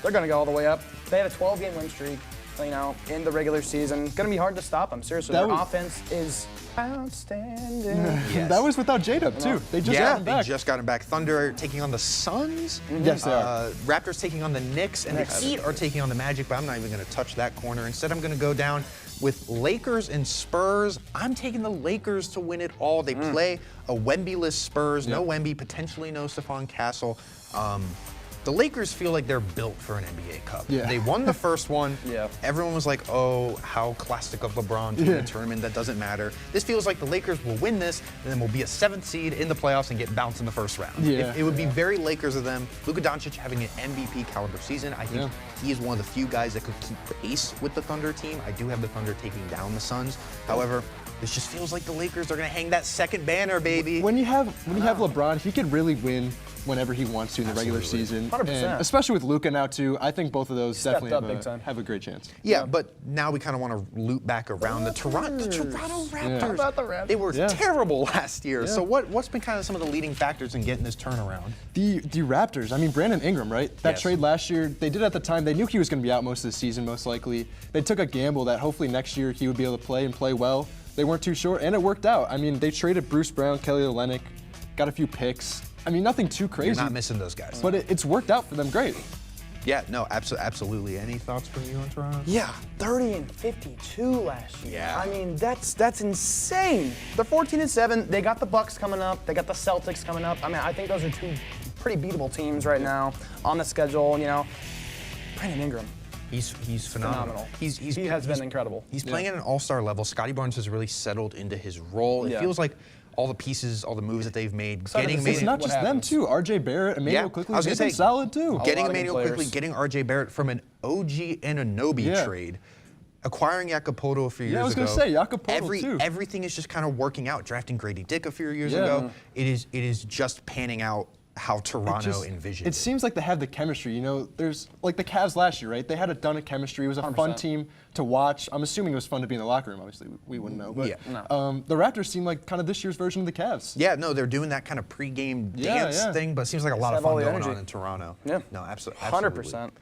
going to go all the way up. They have a 12-game win streak, you know, in the regular season. It's going to be hard to stop them. Seriously, their offense is outstanding. Yes. That was without J-Dub, too. They just got him back. They just got him back. Thunder taking on the Suns. Yes, they are. Raptors taking on the Knicks, and the Heat are taking on the Magic, but I'm not even going to touch that corner. Instead, I'm going to go down with Lakers and Spurs. I'm taking the Lakers to win it all. They play a Wemby-less Spurs. No Wemby, potentially no Stephon Castle. The Lakers feel like they're built for an NBA Cup. Yeah. They won the first one. Everyone was like, oh, how classic of LeBron to win a tournament. That doesn't matter. This feels like the Lakers will win this, and then we'll be a 7th seed in the playoffs and get bounced in the first round. It would be very Lakers of them. Luka Doncic having an MVP caliber season. I think he is one of the few guys that could keep pace with the Thunder team. I do have the Thunder taking down the Suns. However, this just feels like the Lakers are going to hang that second banner, baby. When you have LeBron, he could really win whenever he wants to in the regular season. 100%. And especially with Luka now too, I think both of those definitely have a great chance. Yeah, but now we kind of want to loop back around the Toronto Raptors. How about the Raptors? They were terrible last year. So what's been kind of some of the leading factors in getting this turnaround? The Raptors, I mean, Brandon Ingram, right? That trade last year, they did at the time, they knew he was going to be out most of the season, most likely. They took a gamble that hopefully next year he would be able to play and play well. They weren't too sure, and it worked out. I mean, they traded Bruce Brown, Kelly Olynyk, got a few picks. I mean, nothing too crazy. You're not missing those guys. But it's worked out for them great. Yeah, no, absolutely. Any thoughts from you on Toronto? Yeah, 30-52 last year. Yeah. I mean, that's insane. They're 14-7. They got the Bucks coming up. They got the Celtics coming up. I mean, I think those are two pretty beatable teams right now on the schedule. You know, Brandon Ingram. He's phenomenal. He has been incredible. He's playing at an all-star level. Scotty Barnes has really settled into his role. It feels like all the pieces, all the moves that they've made. It's not just them too. RJ Barrett, Emmanuel Quickly, they've been solid too. Getting Emmanuel Quickly, getting RJ Barrett from an OG Anunoby trade. Acquiring Jacopoto a few years ago. Yeah, I was going to say, Jacopoto too. Everything is just kind of working out. Drafting Grady Dick a few years ago. It is just panning out how Toronto envisioned. It seems like they have the chemistry. You know, there's like the Cavs last year, right? They had a ton of chemistry. It was a 100%. Fun team to watch. I'm assuming it was fun to be in the locker room. Obviously, we wouldn't know. But the Raptors seem like kind of this year's version of the Cavs. Yeah, no, they're doing that kind of pregame dance thing, but it seems like a lot of fun going on in Toronto. Yeah, no, absolutely. 100%.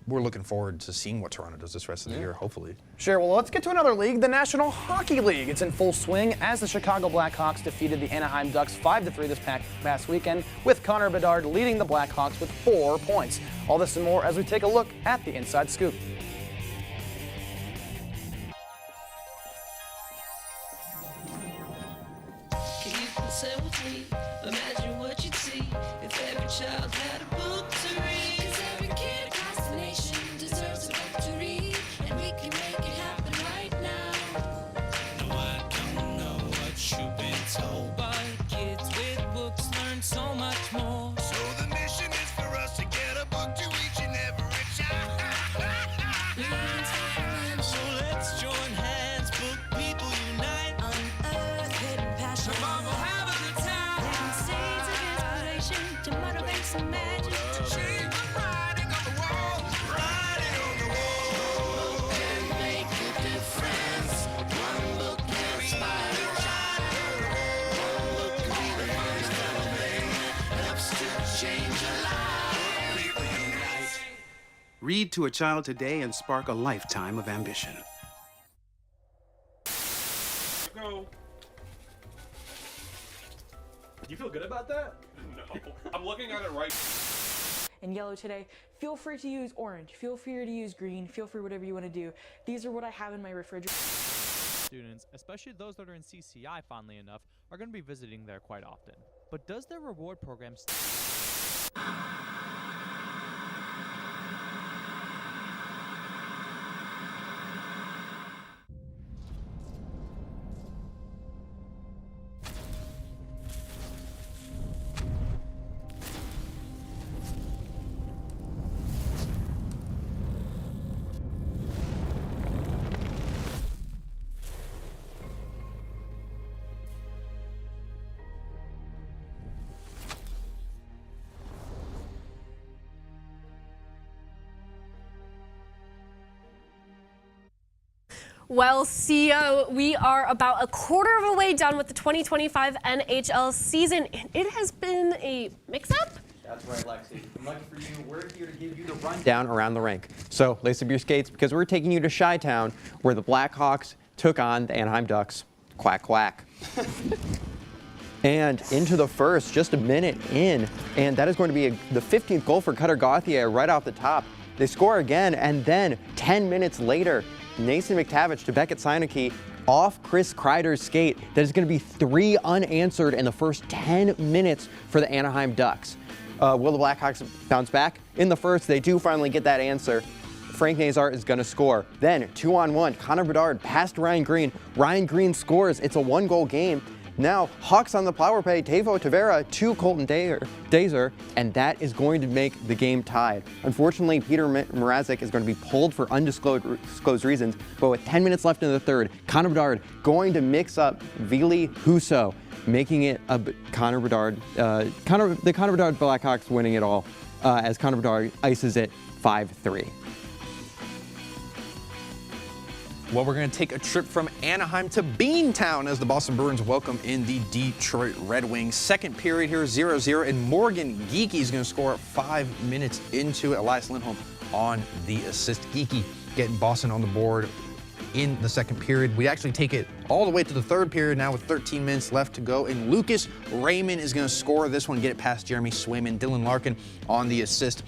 We're looking forward to seeing what Toronto does this rest of the year, hopefully. Sure, well, let's get to another league, the National Hockey League. It's in full swing as the Chicago Blackhawks defeated the Anaheim Ducks 5-3 this past weekend, with Connor Bedard leading the Blackhawks with 4 points. All this and more as we take a look at the Inside Scoop. Can you consent with me? Imagine what you'd see if every child had a book to read. 'Cause every kid across the nation deserves a book to read, and we can make it happen right now. No, I don't know what you've been told, but kids with books learn so much more. So the mission is for us to get a book to each and every child. So let's join hands, book people unite, unearth hidden passion. Come on, we'll have a good time. Living seeds of inspiration to motivate some magic. To change the writing on the wall, writing on the wall. Book can make a difference. One book can inspire a child. One book can be the first thing that helps to change a life. People unite. Read to a child today and spark a lifetime of ambition. Go. You feel good about that? No. I'm looking at it right. In yellow today, feel free to use orange, feel free to use green, feel free whatever you want to do. These are what I have in my refrigerator. Students, especially those that are in CCI fondly enough, are going to be visiting there quite often. But does their reward program Well, CEO, we are about a quarter of a way done with the 2025 NHL season, and it has been a mix-up. That's right, Lexi. Lucky for you, we're here to give you the rundown around the rink. So lace up your skates because we're taking you to Chi-Town, where the Blackhawks took on the Anaheim Ducks. Quack, quack. And into the first, just a minute in, and that is going to be the 15th goal for Cutter Gauthier right off the top. They score again, and then 10 minutes later, Nason McTavish to Beckett Seineke off Chris Kreider's skate. That is going to be 3 unanswered in the first 10 minutes for the Anaheim Ducks. Will the Blackhawks bounce back? In the first, they do finally get that answer. Frank Nazar is going to score. Then 2-on-1, Connor Bedard past Ryan Green. Ryan Green scores. It's a 1-goal game. Now, Hawks on the power play, Teuvo Tavera to Colton Dazer, and that is going to make the game tied. Unfortunately, Peter Mrazek is going to be pulled for undisclosed reasons, but with 10 minutes left in the third, Connor Bedard going to mix up Ville Husso, making it a Connor Bedard Blackhawks winning it all as Connor Bedard ices it 5-3. Well, we're going to take a trip from Anaheim to Beantown as the Boston Bruins welcome in the Detroit Red Wings. Second period here, 0-0, and Morgan Geekie is going to score 5 minutes into it. Elias Lindholm on the assist. Geekie getting Boston on the board in the second period. We actually take it all the way to the third period now with 13 minutes left to go, and Lucas Raymond is going to score this one, get it past Jeremy Swayman. Dylan Larkin on the assist.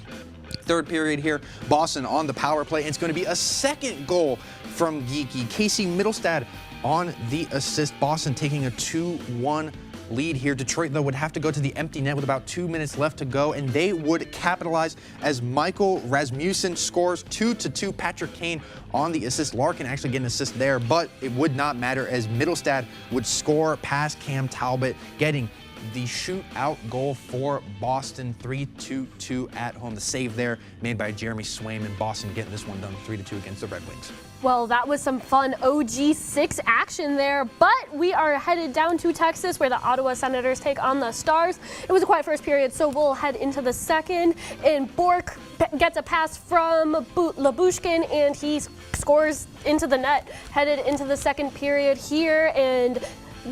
Third period here, Boston on the power play. It's going to be a second goal from Geekie. Casey Middlestad on the assist. Boston taking a 2-1 lead here. Detroit, though, would have to go to the empty net with about 2 minutes left to go, and they would capitalize as Michael Rasmussen scores 2-2. Patrick Kane on the assist. Larkin actually getting an assist there, but it would not matter as Middlestad would score past Cam Talbot, getting the shootout goal for Boston, 3-2 at home. The save there made by Jeremy Swayman. Boston getting this one done 3-2 against the Red Wings. Well, that was some fun OG6 action there, but we are headed down to Texas where the Ottawa Senators take on the Stars. It was a quiet first period, so we'll head into the second, and Bork gets a pass from Labushkin, and he scores into the net. Headed into the second period here, and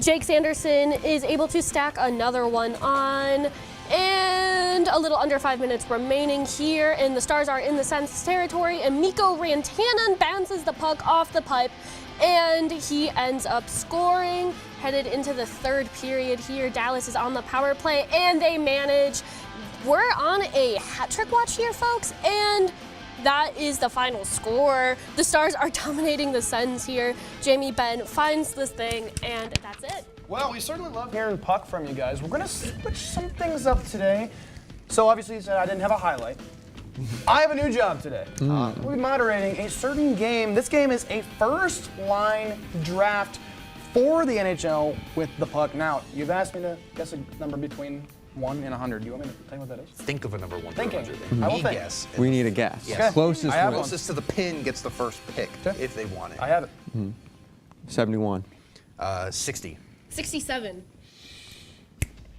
Jake Sanderson is able to stack another one on, and a little under 5 minutes remaining here, and the Stars are in the Sens territory, and Mikko Rantanen bounces the puck off the pipe, and he ends up scoring. Headed into the third period here, Dallas is on the power play, and they manage. We're on a hat trick watch here, folks, and that is the final score. The Stars are dominating the Sens here. Jamie Benn finds this thing, and that's it. Well, we certainly love hearing puck from you guys. We're going to switch some things up today. So obviously you said I didn't have a highlight. I have a new job today. We'll be moderating a certain game. This game is a first-line draft for the NHL with the puck. Now, you've asked me to guess a number between 1 and 100. Do you want me to tell you what that is? Think of a number 1 to Thinking. 100. I will think. Guess. We need a guess. Yes. Okay. Closest I have wins. Closest to the pin gets the first pick if they want it. I have it. 71. 60. 67.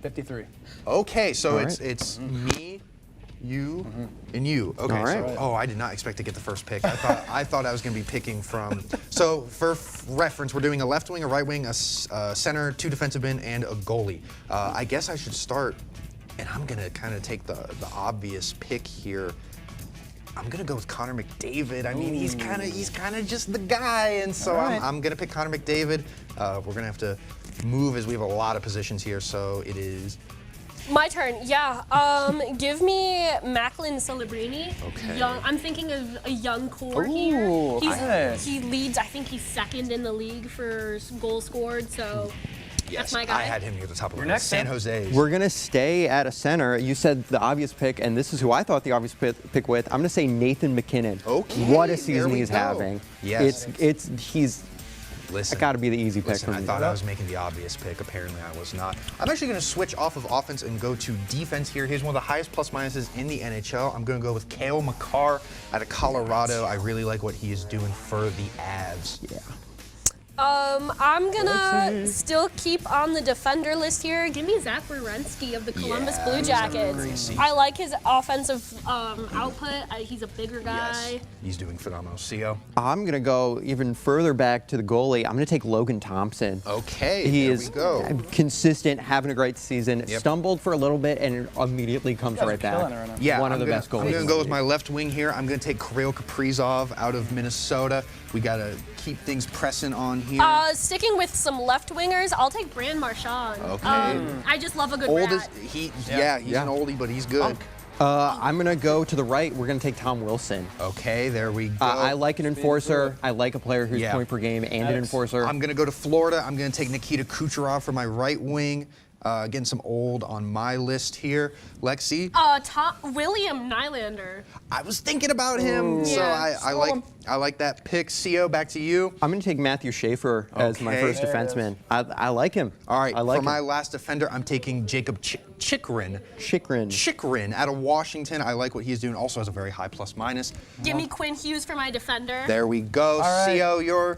53. Okay, so All it's me, you, and you. Okay, All right. so I did not expect to get the first pick. I thought I was going to be picking from. So for reference, we're doing a left wing, a right wing, a center, 2 defensive men, and a goalie. I guess I should start, and I'm going to kind of take the obvious pick here. I'm gonna go with Connor McDavid. I mean, he's kind of just the guy, and so I'm gonna pick Connor McDavid. We're gonna have to move as we have a lot of positions here, so it is. My turn, yeah. Give me Macklin Celebrini. Okay. Young. I'm thinking of a young core Ooh, here. He leads. I think he's second in the league for goals scored. So. Yes, That's my guy. I had him near the top of the You're list. next, San Jose. We're going to stay at a center. You said the obvious pick, and this is who I thought the obvious pick with. I'm going to say Nathan McKinnon. Okay, What a there season we he's go. It's Yes. he's Listen, got to be the easy pick for I me. thought I was making the obvious pick. Apparently, I was not. I'm actually going to switch off of offense and go to defense here. Here's one of the highest plus minuses in the NHL. I'm going to go with Cale Makar out of Colorado. I really like what he is doing for the Avs. Yeah. I'm gonna still keep on the defender list here. Give me Zach Werenski of the Columbus Blue Jackets. I like his offensive output. He's a bigger guy. Yes, he's doing phenomenal. CO? I'm going to go even further back to the goalie. I'm going to take Logan Thompson. Okay, He there is we go. consistent, having a great season. Yep. Stumbled for a little bit and immediately comes right back. killing it right now. Yeah, One of I'm the gonna- best goalies. I'm going to go with my left wing here. I'm going to take Kirill Kaprizov out of Minnesota. We got to keep things pressing on here. Sticking with some left wingers, I'll take Brand Marchand. Okay. I just love a good Old rat. as he's an oldie, but he's good. I'm going to go to the right. We're going to take Tom Wilson. Okay, there we go. I like an enforcer. I like a player who's point per game and an enforcer. I'm going to go to Florida. I'm going to take Nikita Kucherov for my right wing. Getting some old on my list here. Lexi? William Nylander. I was thinking about him, so I like that pick. CO, back to you. I'm going to take Matthew Schaefer as my first defenseman. I like him. All right, I like for him. my last defender, I'm taking Jacob Chikrin. Chikrin Out of Washington. I like what he's doing. Also has a very high plus minus. Give me Quinn Hughes for my defender. There we go. All right. CO, you're...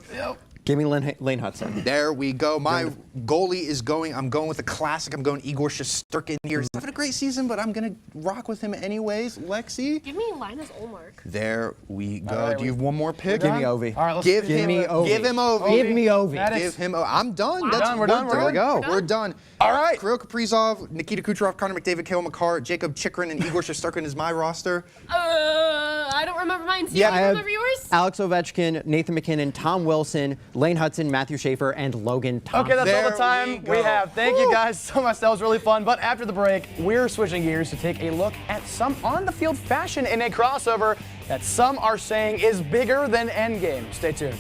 Give me Lane Hudson. There we go. My goalie is going. I'm going with the classic. I'm going Igor Shesterkin here. He's having a great season, but I'm going to rock with him anyways. Lexi? Give me Linus Olmark. There we go. All right, Do you have one more pick? Give me Ovi. All right, let's Give see. him Ovi. Give me Ovi. Maddox. Give him. I'm done. We're done. We're done. There we go. We're done. All right. Kirill Kaprizov, Nikita Kucherov, Connor McDavid, Cale Makar, Jacob Chikrin, and Igor Shesterkin is my roster. I don't remember mine. Do you I have remember yours? Alex Ovechkin, Nathan McKinnon, Tom Wilson, Lane Hudson, Matthew Schaefer, and Logan Thompson. Okay, that's all the time we have. Thank you guys so much. That was really fun. But after the break, we're switching gears to take a look at some on-the-field fashion in a crossover that some are saying is bigger than Endgame. Stay tuned.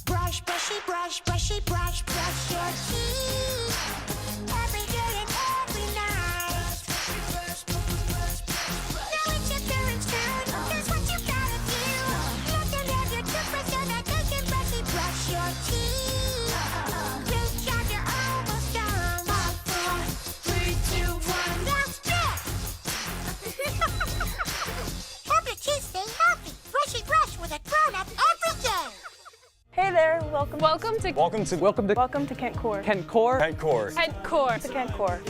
Brush, brushy, brush, brushy, brush, brush your teeth. Every day and every night. Now it's your parents' turn. Here's what you gotta do. Let them have your toothbrush so that they can brushy brush your teeth. Great job, you're almost done. 5, 4, 3, 2, 1. That's it. Help your teeth stay healthy. Brushy brush with a grown-up every day. Hey there, welcome to Kent Core. Kent Core. Kent Core. To Kent Core.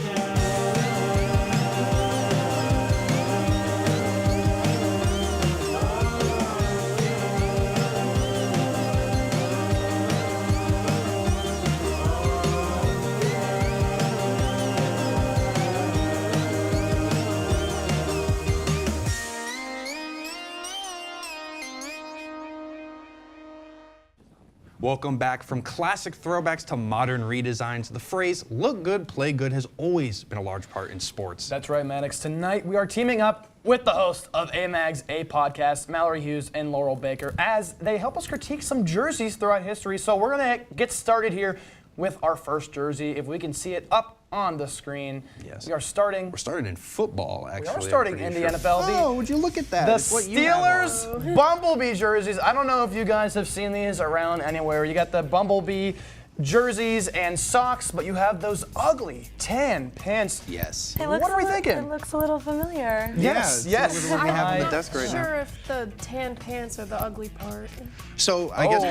Welcome back. From classic throwbacks to modern redesigns, the phrase look good, play good has always been a large part in sports. That's right, Maddox. Tonight we are teaming up with the hosts of A-Mag's A Podcast, Mallory Hughes and Laurel Baker, as they help us critique some jerseys throughout history. So we're going to get started here with our first jersey. If we can see it up on the screen. Yes. We are starting. We're starting in football, actually. We are starting in the NFL. Oh, would you look at that? The It's what you have Steelers Bumblebee jerseys. I don't know if you guys have seen these around anywhere. You got the Bumblebee jerseys and socks, but you have those ugly tan pants. Yes. What are we thinking? It looks a little familiar. Yes, yes. What we have on the I'm desk not right sure now. if the tan pants are the ugly part. So I guess.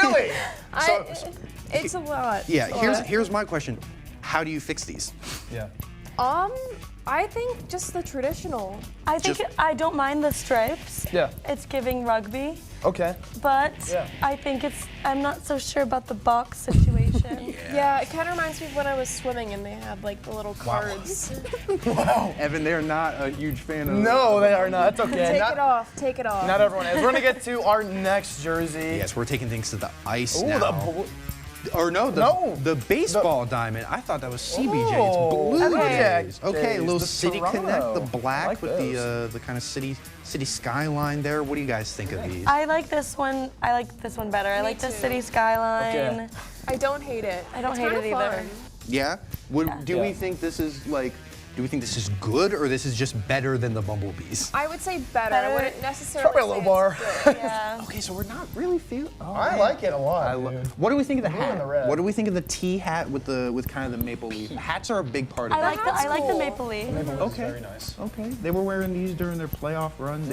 Really? It's a lot. Yeah. It's a lot. Here's my question. How do you fix these? Yeah. I think just the traditional. I think I don't mind the stripes. Yeah. It's giving rugby. Okay. But Yeah. I think I'm not so sure about the box situation. Yeah, it kind of reminds me of when I was swimming and they had like the little cards. Wow. Evan, they're not a huge fan of. No, they are not. It's okay. Take it off. Take it off. Not everyone is. We're going to get to our next jersey. Yes, we're taking things to the ice Ooh, now. The baseball diamond. I thought that was CBJ. Oh, It's Blue okay. Jays. Okay, a little The city Toronto. connect, the black like with those. the kind of city skyline there. What do you guys think of these? I like this one. I like this one better. I like the city skyline. Okay. I don't hate it. I don't It's hate kinda it either. fun. Yeah. Do we think this is like? Do we think this is good or this is just better than the Bumblebees? I would say better. I wouldn't necessarily Probably a low say bar. it's good. Yeah. Okay, so we're not really feeling. I like it a lot. What do we think of the Blue and hat? the red. What do we think of the T hat with kind of the maple leaf? Hats are a big part of I it. like the maple leaf. Okay. Very nice. Okay. They were wearing these during their playoff run.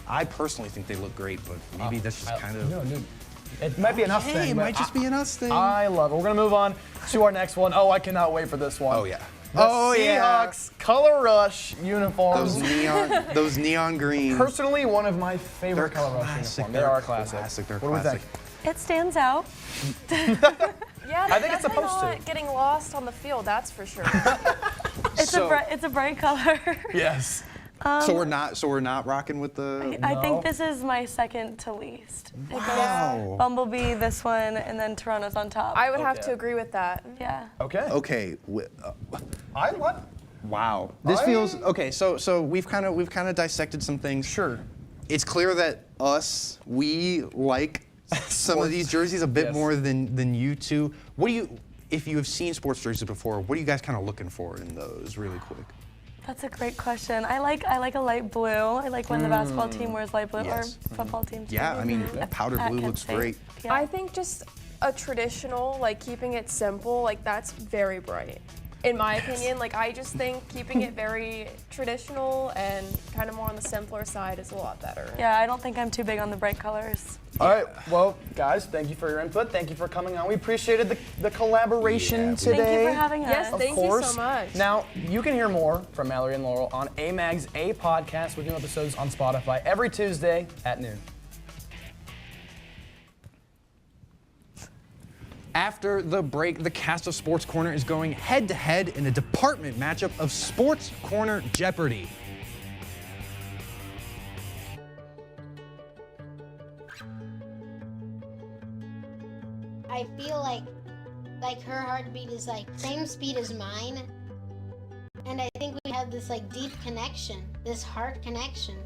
I personally think they look great, but maybe that's just kind of. No, dude. It might be an us thing. Hey, it but might just be an us thing. I love it. We're going to move on to our next one. Oh, I cannot wait for this one. Oh, yeah. The Seahawks Color Rush uniforms. Those neon green. Personally, one of my favorite Color Rush uniforms. They are classic. They're What do we classic. think? It stands out. Yeah, I think it's definitely supposed to. not getting lost on the field, that's for sure. It's a bright color. Yes. So we're not rocking with the. I think this is my second to least. It Wow. goes Bumblebee, this one, and then Toronto's on top. I would have to agree with that. Yeah. Okay. Okay. I like. Wow. This feels okay. So we've kind of dissected some things. Sure. It's clear that we like some of these jerseys a bit more than you two. What do you, if you have seen sports jerseys before, what are you guys kind of looking for in those, really quick? That's a great question. I like a light blue. I like when the basketball team wears light blue, Yes. or football team too. Yeah, I mean, powder At blue Kent looks State. great. Yeah. I think just a traditional, like keeping it simple, like that's very bright. In my opinion, like I just think keeping it very traditional and kind of more on the simpler side is a lot better. Yeah, I don't think I'm too big on the bright colors. All right, well, guys, thank you for your input. Thank you for coming on. We appreciated the collaboration today. Thank you for having us. Yes, Of thank course. you so much. Now, you can hear more from Mallory and Laurel on AMAG's A Podcast with new episodes on Spotify every Tuesday at noon. After the break, the cast of Sports Corner is going head-to-head in a department matchup of Sports Corner Jeopardy. I feel like her heartbeat is like same speed as mine. And I think we have this like deep connection, this heart connection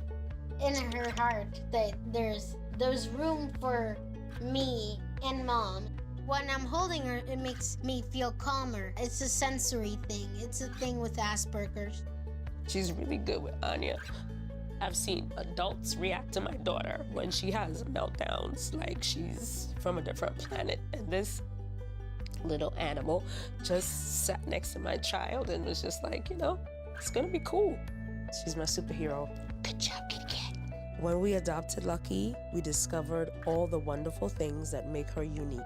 in her heart, that there's room for me and Mom. When I'm holding her, it makes me feel calmer. It's a sensory thing. It's a thing with Asperger's. She's really good with Anya. I've seen adults react to my daughter when she has meltdowns, like she's from a different planet. And this little animal just sat next to my child and was just like, you know, it's gonna be cool. She's my superhero. Good job, Kitty Cat. When we adopted Lucky, we discovered all the wonderful things that make her unique.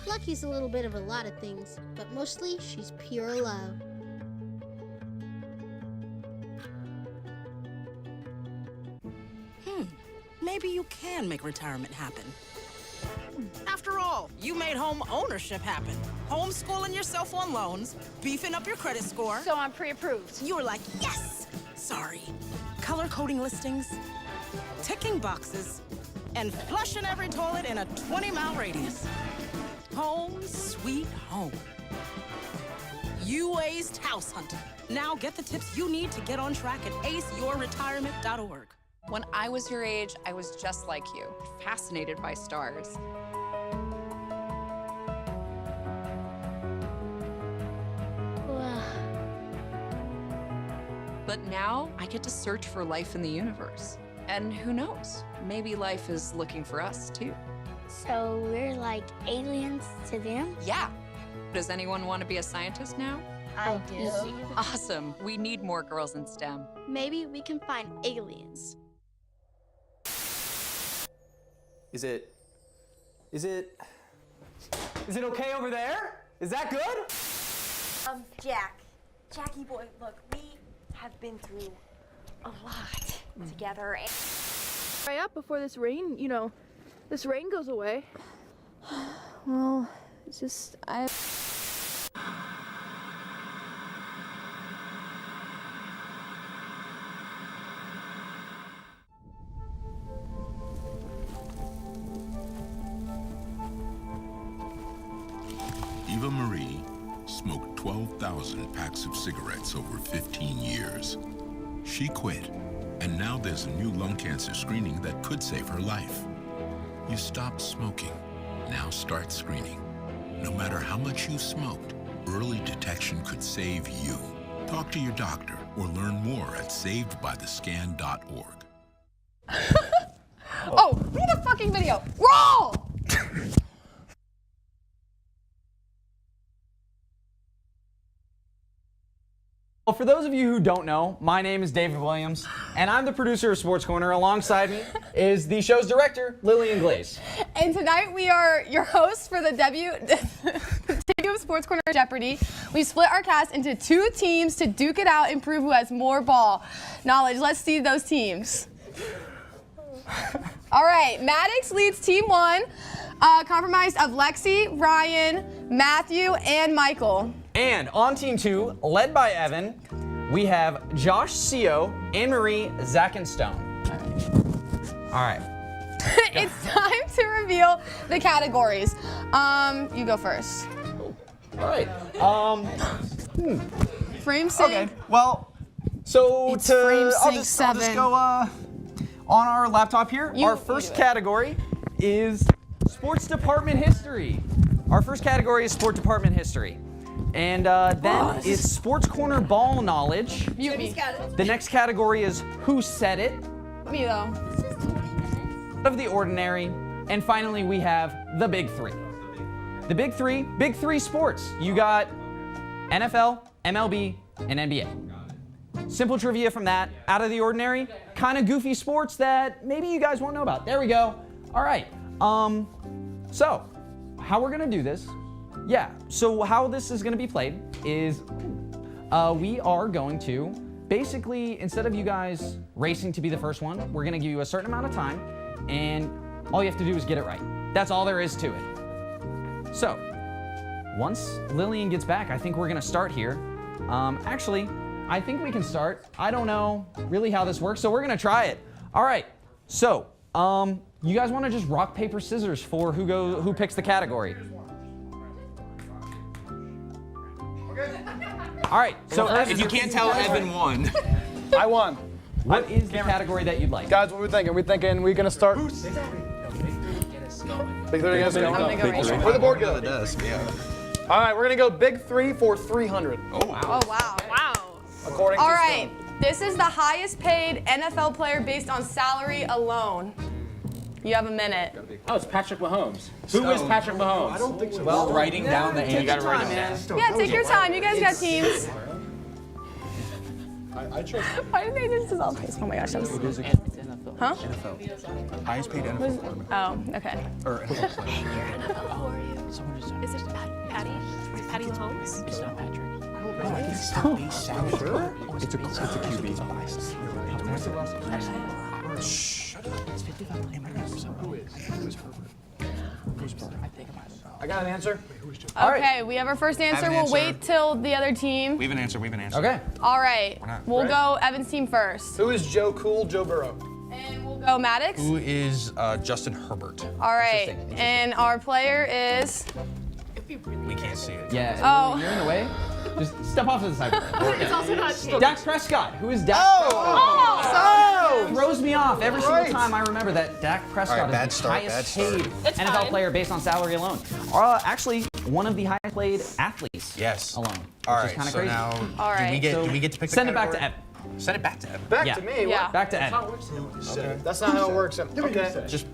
Lucky's a little bit of a lot of things, but mostly she's pure love. Maybe you can make retirement happen. After all, you made home ownership happen. Homeschooling yourself on loans, beefing up your credit score. So I'm pre-approved. You were like, yes! Sorry. Color coding listings, ticking boxes, and flushing every toilet in a 20-mile radius. Home sweet home. You aced house hunting. Now get the tips you need to get on track at aceyourretirement.org. When I was your age, I was just like you, fascinated by stars. But now I get to search for life in the universe. And who knows, maybe life is looking for us too. So we're like aliens to them? Yeah. Does anyone want to be a scientist now? I do. Awesome. We need more girls in STEM. Maybe we can find aliens. Is it okay over there? Is that good? Jackie boy, look, we have been through a lot together. Right up before this rain, this rain goes away. Well, it's just, Eva Marie smoked 12,000 packs of cigarettes over 15 years. She quit, and now there's a new lung cancer screening that could save her life. You stopped smoking. Now start screening. No matter how much you smoked, early detection could save you. Talk to your doctor or learn more at savedbythescan.org. Oh, read the fucking video. Roll! Well, for those of you who don't know, my name is David Williams, and I'm the producer of Sports Corner. Alongside me is the show's director, Lillian Glaze. And tonight we are your hosts for the debut of Sports Corner Jeopardy. We split our cast into 2 teams to duke it out and prove who has more ball knowledge. Let's see those teams. All right, Maddox leads Team 1, comprised of Lexi, Ryan, Matthew, and Michael. And on Team 2, led by Evan, we have Josh Seo, Anne-Marie, Zach, and Stone. All right. It's time to reveal the categories. You go first. All right. Frame sync. Okay. Well, so It's frame sync I'll just 7. go on our laptop here. Our first category is Sports Department History. Our first category is Sport Department History. And then is Sports Corner ball knowledge. Mute me. The next category is Who Said It? Me though. Out of the ordinary. And finally, we have the Big Three. The Big Three sports. You got NFL, MLB, and NBA. Simple trivia from that. Out of the ordinary, kind of goofy sports that maybe you guys won't know about. There we go. All right. So, how we're gonna do this? Yeah. So how this is gonna be played is we are going to basically, instead of you guys racing to be the first one, we're gonna give you a certain amount of time, and all you have to do is get it right. That's all there is to it. So, once Lillian gets back, I think we're gonna start here. Actually, I think we can start. I don't know really how this works, so we're gonna try it. All right, so, you guys wanna just rock, paper, scissors for who picks the category? All right, so if you can't tell, Evan won. I won. What is the category that you'd like? Guys, what are we thinking? We're gonna start. Big Three to get us going. Where the board go? The desk, yeah. All right, we're gonna go Big Three for 300. Oh wow. Oh wow. Wow. According All to right. This is the highest paid NFL player based on salary alone. You have a minute. Oh, it's Patrick Mahomes. Who is Patrick Mahomes? I don't think so. Well, writing down the answer. You gotta write them down. Yeah, take your time. You guys got teams. I trust. Why did they do this all place? Oh my gosh, that was. Huh? NFL. Highest paid NFL. Oh, okay. Or Is it Patty? Patty Mahomes? It's not Patrick. It's a QB. Shut up. It's 55. I got an answer. Okay, we have our first answer. We'll wait till the other team. We have an answer. Okay. All right. We'll Ready? go Evan's team first. Who is Joe Cool, Joe Burrow? And we'll go Maddox. Who is Justin Herbert? All right. And our player is. We can't see it. Yeah. Oh. You're in the way. Just step off to the side. It's also not changed. Dak Prescott. Who is Dak? Oh! Throws me off every single time I remember that Dak Prescott All right, bad is the start, highest bad paid start. NFL player based on salary alone. Actually, one of the highest paid athletes. Yes. Alone. All which right. is kind of So crazy. now, All right. do we get to pick the Send it back to category? Evan. Send it back to Evan. Back Yeah. to me? Yeah. Back to Evan. Okay. That's not how it works. Okay. Just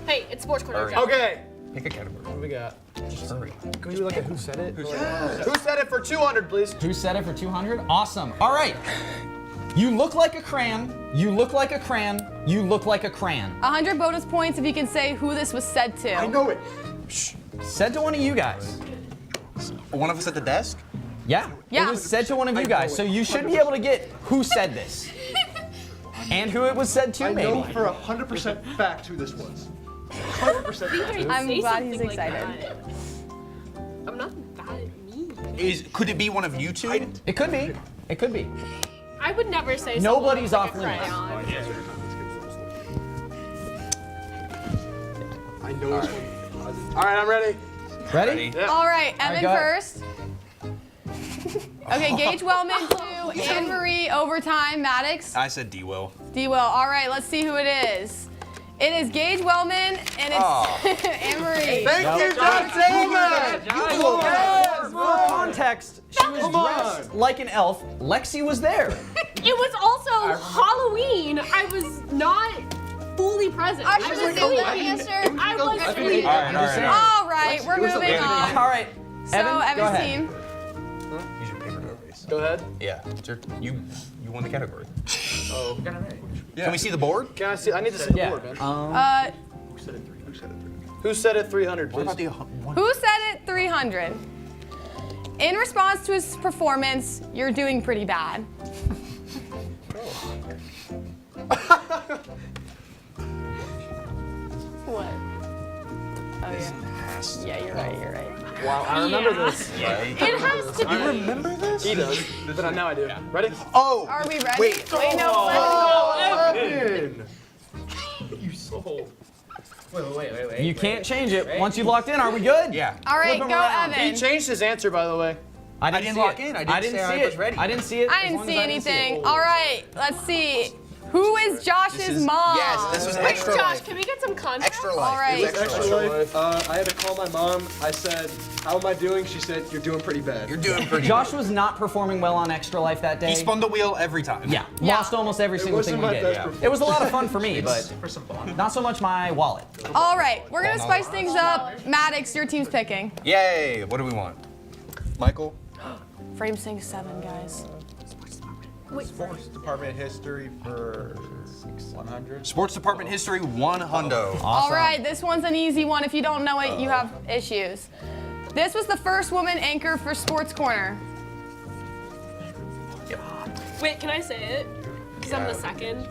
Hey, it's Sports Corner. Okay. pick a category. What do we got? Just hurry. Can we do like a Who Said It? Who said it for 200, please? Who said it for 200? Awesome. All right. You look like a crayon. You look like a crayon. You look like a crayon. 100 bonus points if you can say who this was said to. I know it. Said to one of you guys. One of us at the desk? Yeah. Yeah. It was said to one of you guys. So you should be able to get who said this. And who it was said to, maybe. I know for 100% fact who this was. 100% fact. I'm glad he's excited. I'm not bad at me. Could it be one of you two? It could be. It could be. I would never say Nobody's someone off looks like a limits. crayon. I know this one. All right, I'm ready. Ready? Yeah. All right, Evan go ahead. first. Okay, Gage Wellman to Anne Marie overtime. Maddox. I said D-Will. D-Will. All right, let's see who it is. It is Gage Wellman and it's Anne Marie. Thank you, John Saban. For context, she was dressed like an elf. Lexi was there. It was also Halloween. I was not fully present. I should have was seen that answer. I was sleeping. All right, we're moving on. All right. So Evan, go Evan's ahead. team. Use your paper to erase. Go ahead. Yeah. You won the category. Oh. Can we see the board? Can I see? I need to see the Yeah. board, man. Who said it 300? Who said it 300, please? What about the one? Who said it 300? In response to his performance, you're doing pretty bad. What? Oh yeah. Yeah, you're right. You're right. Wow, I remember this. It has to be. You remember this? He does, but now I do. Ready? Oh! Are we ready? Wait. Wait, no. Evan! You sold. Wait. You can't change it. Once you locked in, are we good? Yeah. All right, Flip go him around. He Evan. changed his answer, by the way. I didn't see lock it. in. I didn't didn't say see I was it. ready. I didn't see it. I as didn't long see as anything. it. All right, let's see. Who is Josh's mom? Yes, this was extra Josh, life. can we get some context? Extra life. All right. It was extra life. I had to call my mom. I said, "How am I doing?" She said, "You're doing pretty bad." You're doing pretty Josh was not performing well on Extra Life that day. He spun the wheel every time. Yeah, lost almost every single thing we did. It was a lot of fun for me, but not so much my wallet. All right, we're gonna spice things up. Maddox, your team's picking. Yay! What do we want? Michael? Frame sync 7, guys. Sports department history for 100. Sports department history 100. All right, this one's an easy one. If you don't know it, you have issues. This was the first woman anchor for SportsCorner. Wait, can I say it? Because I'm the second.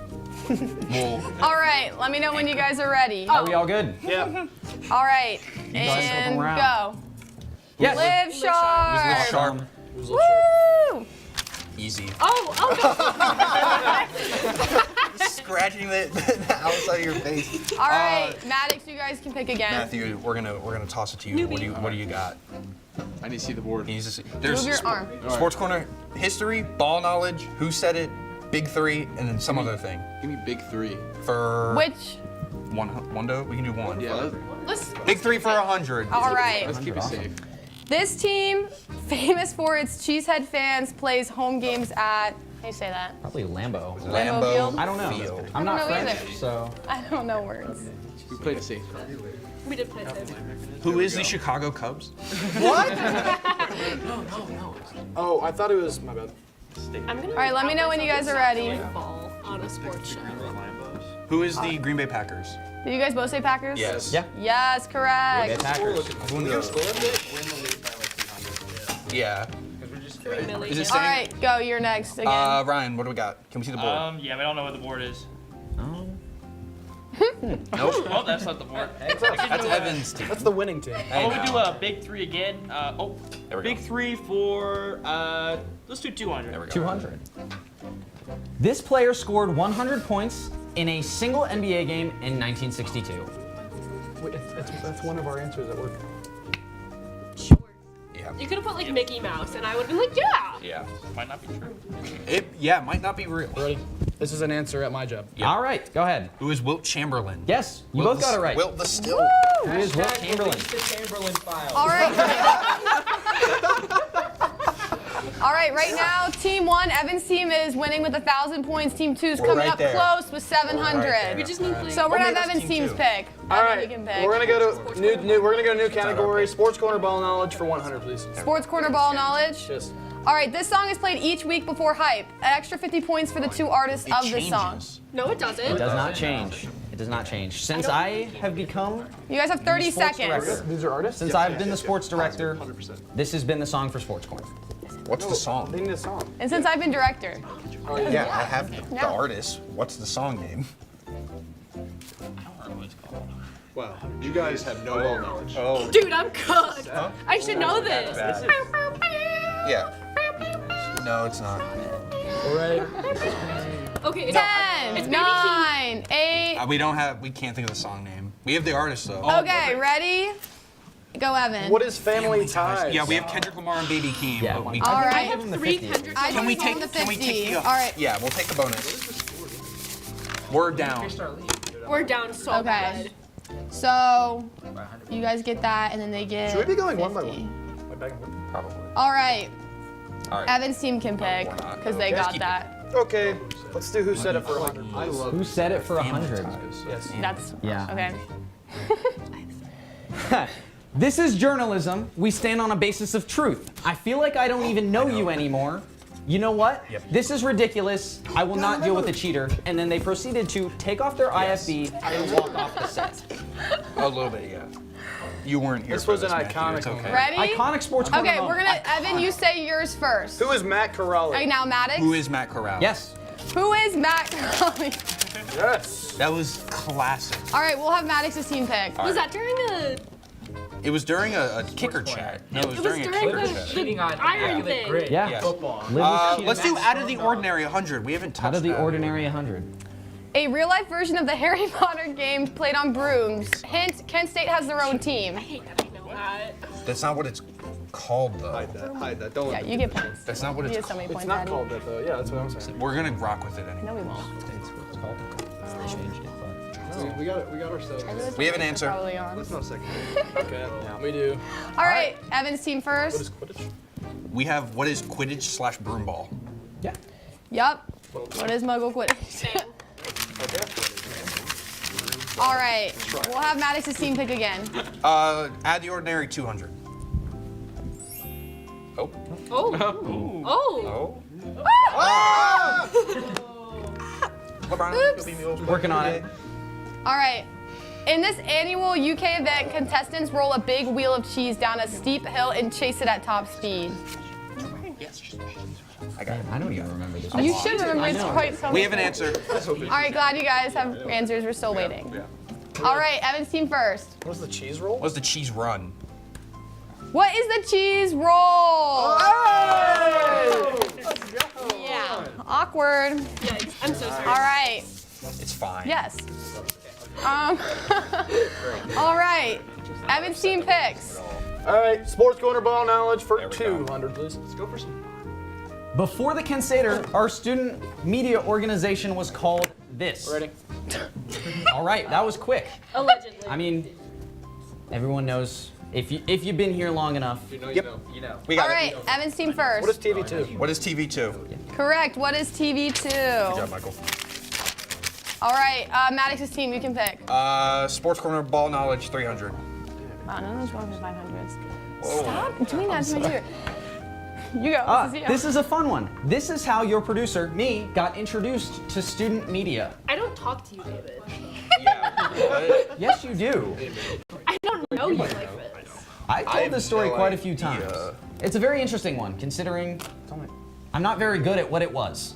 All right, let me know when you guys are ready. Are we all good? Yeah. All right, guys flip and them around. go. Yes. Live sharp. Sharp. Woo! Easy. Oh, Scratching the outside of your face. All right, Maddox, you guys can pick again. Matthew, we're gonna toss it to you. What do you got? I need to see the board. He needs to see. There's Move your arm. Sports Corner history, ball knowledge, who said it, big three, and then some other thing. Give me big three. For Which? one do? We can do one. Yeah. Big three for 100. All right. Let's keep it safe. This team, famous for its Cheesehead fans, plays home games at. How do you say that? Probably Lambeau. Lambeau Field? I don't know. Field. I'm I not don't know French, either. so. I don't know words. We played it safe. we did play safe. Who is the Chicago Cubs? What? Oh, I thought it was, my bad. I'm gonna All right, let me know when you guys are ready. Ball on a sports show. Who is the Green Bay Packers? Did you guys both say Packers? Yes. Yeah. Yes, correct. Packers. Everyone goes. Yeah. Is it All saying? right, go. You're next again. Ryan, what do we got? Can we see the board? Yeah, we don't know what the board is. Nope. Well, that's not the board. That's Evan's team. That's the winning team. Oh, we do a big three again. There we Big go. three for, let's do 200. There we go. 200. This player scored 100 points in a single NBA game in 1962. Wait, that's one of our answers at work. Yeah. You could have put like Mickey Mouse, and I would have been like, yeah. Yeah. Might not be true. It might not be real. Ready? This is an answer at my job. All right, go ahead. Who is Wilt Chamberlain? Yes, you both got it right. Wilt the Still. Who is Wilt Chamberlain? Chamberlain file. All right. All right, right now, Team 1, Evan's team is winning with 1,000 points. Team 2 is We're coming right up there. close with 700. We just need like. So we're gonna have that's Evan's team team's two. pick. All Evan, right, you can pick. we're gonna go to we're gonna go to new category. Sports Corner ball knowledge for 100, please. Sports Corner ball knowledge. Yes. All right, this song is played each week before Hype. An extra 50 points for the 2 artists of the song. No, it doesn't. It does not change. It does not change. Since I have become You guys have 30 sports seconds. director, These are artists? since I've been the sports director, this has been the song for Sports Corner. What's the song? They need a song. And since I've been director. Yeah, I have the Yeah. artist. What's the song name? Wow, you guys have no ball knowledge. Oh. Dude, I'm cooked. I should know this. Yeah. No, it's not. All right. Okay. 10, 9, 8. We can't think of the song name. We have the artist though. Okay, ready? Go, Evan. What is Family Ties? Yeah, we have Kendrick Lamar and Baby Keem. Yeah. But we All I right. have 3 Kendrick. I Can we just take? won the Can we 50. take the? All right. Yeah, we'll take the bonus. We're down. We're down so Okay. bad. So, you guys get that, and then they get. Should we be going 50. one by one? Probably. All right. All right. Evan's team can pick because they got keep that. Okay, let's do who said it for 100. Who said it for 100? Yes. That's Yeah. okay. This is journalism. We stand on a basis of truth. I feel like I don't even know you anymore. You know what? Yep. This is ridiculous. I will not deal with a cheater. And then they proceeded to take off their IFB and walk off the set. A little bit, yeah. You weren't here. This for was an Matthew. iconic It's okay. moment. Ready? Iconic Sports Corner Okay, we're moment. gonna. Evan, you say yours first. Who is Matt Corrali? Right now, Maddox. Who is Matt Corral? Yes. Who is Matt Crowley? Yes. That was classic. All right, we'll have Maddox's team pick. Was that during a? It was during a kicker chat. No, it was during a kicker chat. the iron thing. Yeah. Football. Let's do out of the ordinary 100. We haven't touched Out of the that. ordinary 100. A real-life version of the Harry Potter game played on brooms. Hint: Kent State has their own team. I hate that I know that. That's not what it's called though. Hide that. Don't. Yeah, you get points. That's not what You it's get so many called. points, It's not Daddy. called that though. Yeah, that's what I'm saying. We're gonna rock with it anyway. No, we won't. We got ourselves. We have an answer. Probably on. Let's not second. Okay, we do. All right, Evan's team first. What is Quidditch? We have what is Quidditch / broomball. Yeah. Yup. What is Muggle Quidditch? All right, we'll have Maddox's team pick again. Add the ordinary 200. Oh. Oh. Oops. Working on it. All right. In this annual UK event, contestants roll a big wheel of cheese down a steep hill and chase it at top speed. I don't even remember this. You should remember, it's quite so We have an answer. All right, glad you guys have answers. We're still waiting. All right, Evan's team first. What's the cheese roll? What's the cheese run? What is the cheese roll? Yeah. Awkward. Yeah, I'm so sorry. All right. It's fine. Yes. All right. Evan's team picks. All right, SportsCorner ball knowledge for 200, please. Let's go for some. Before the Kent Stater, our student media organization was called this. Ready? All right, that was quick. Allegedly. I mean, everyone knows if you've been here long enough. You know. We got All right, Evan's team first. What is TV2? What is TV2? Correct. What is TV2? Good job, Michael. All right, Maddox's team, you can pick. SportsCorner ball knowledge 300. Wow, none of those wrong for 500s. Whoa. Stop doing that to me too. You go. This is you. This is a fun one. This is how your producer, me, got introduced to student media. I don't talk to you, David. Yes, you do. I don't know you like this. I've told this story quite a few times. It's a very interesting one, considering I'm not very good at what it was.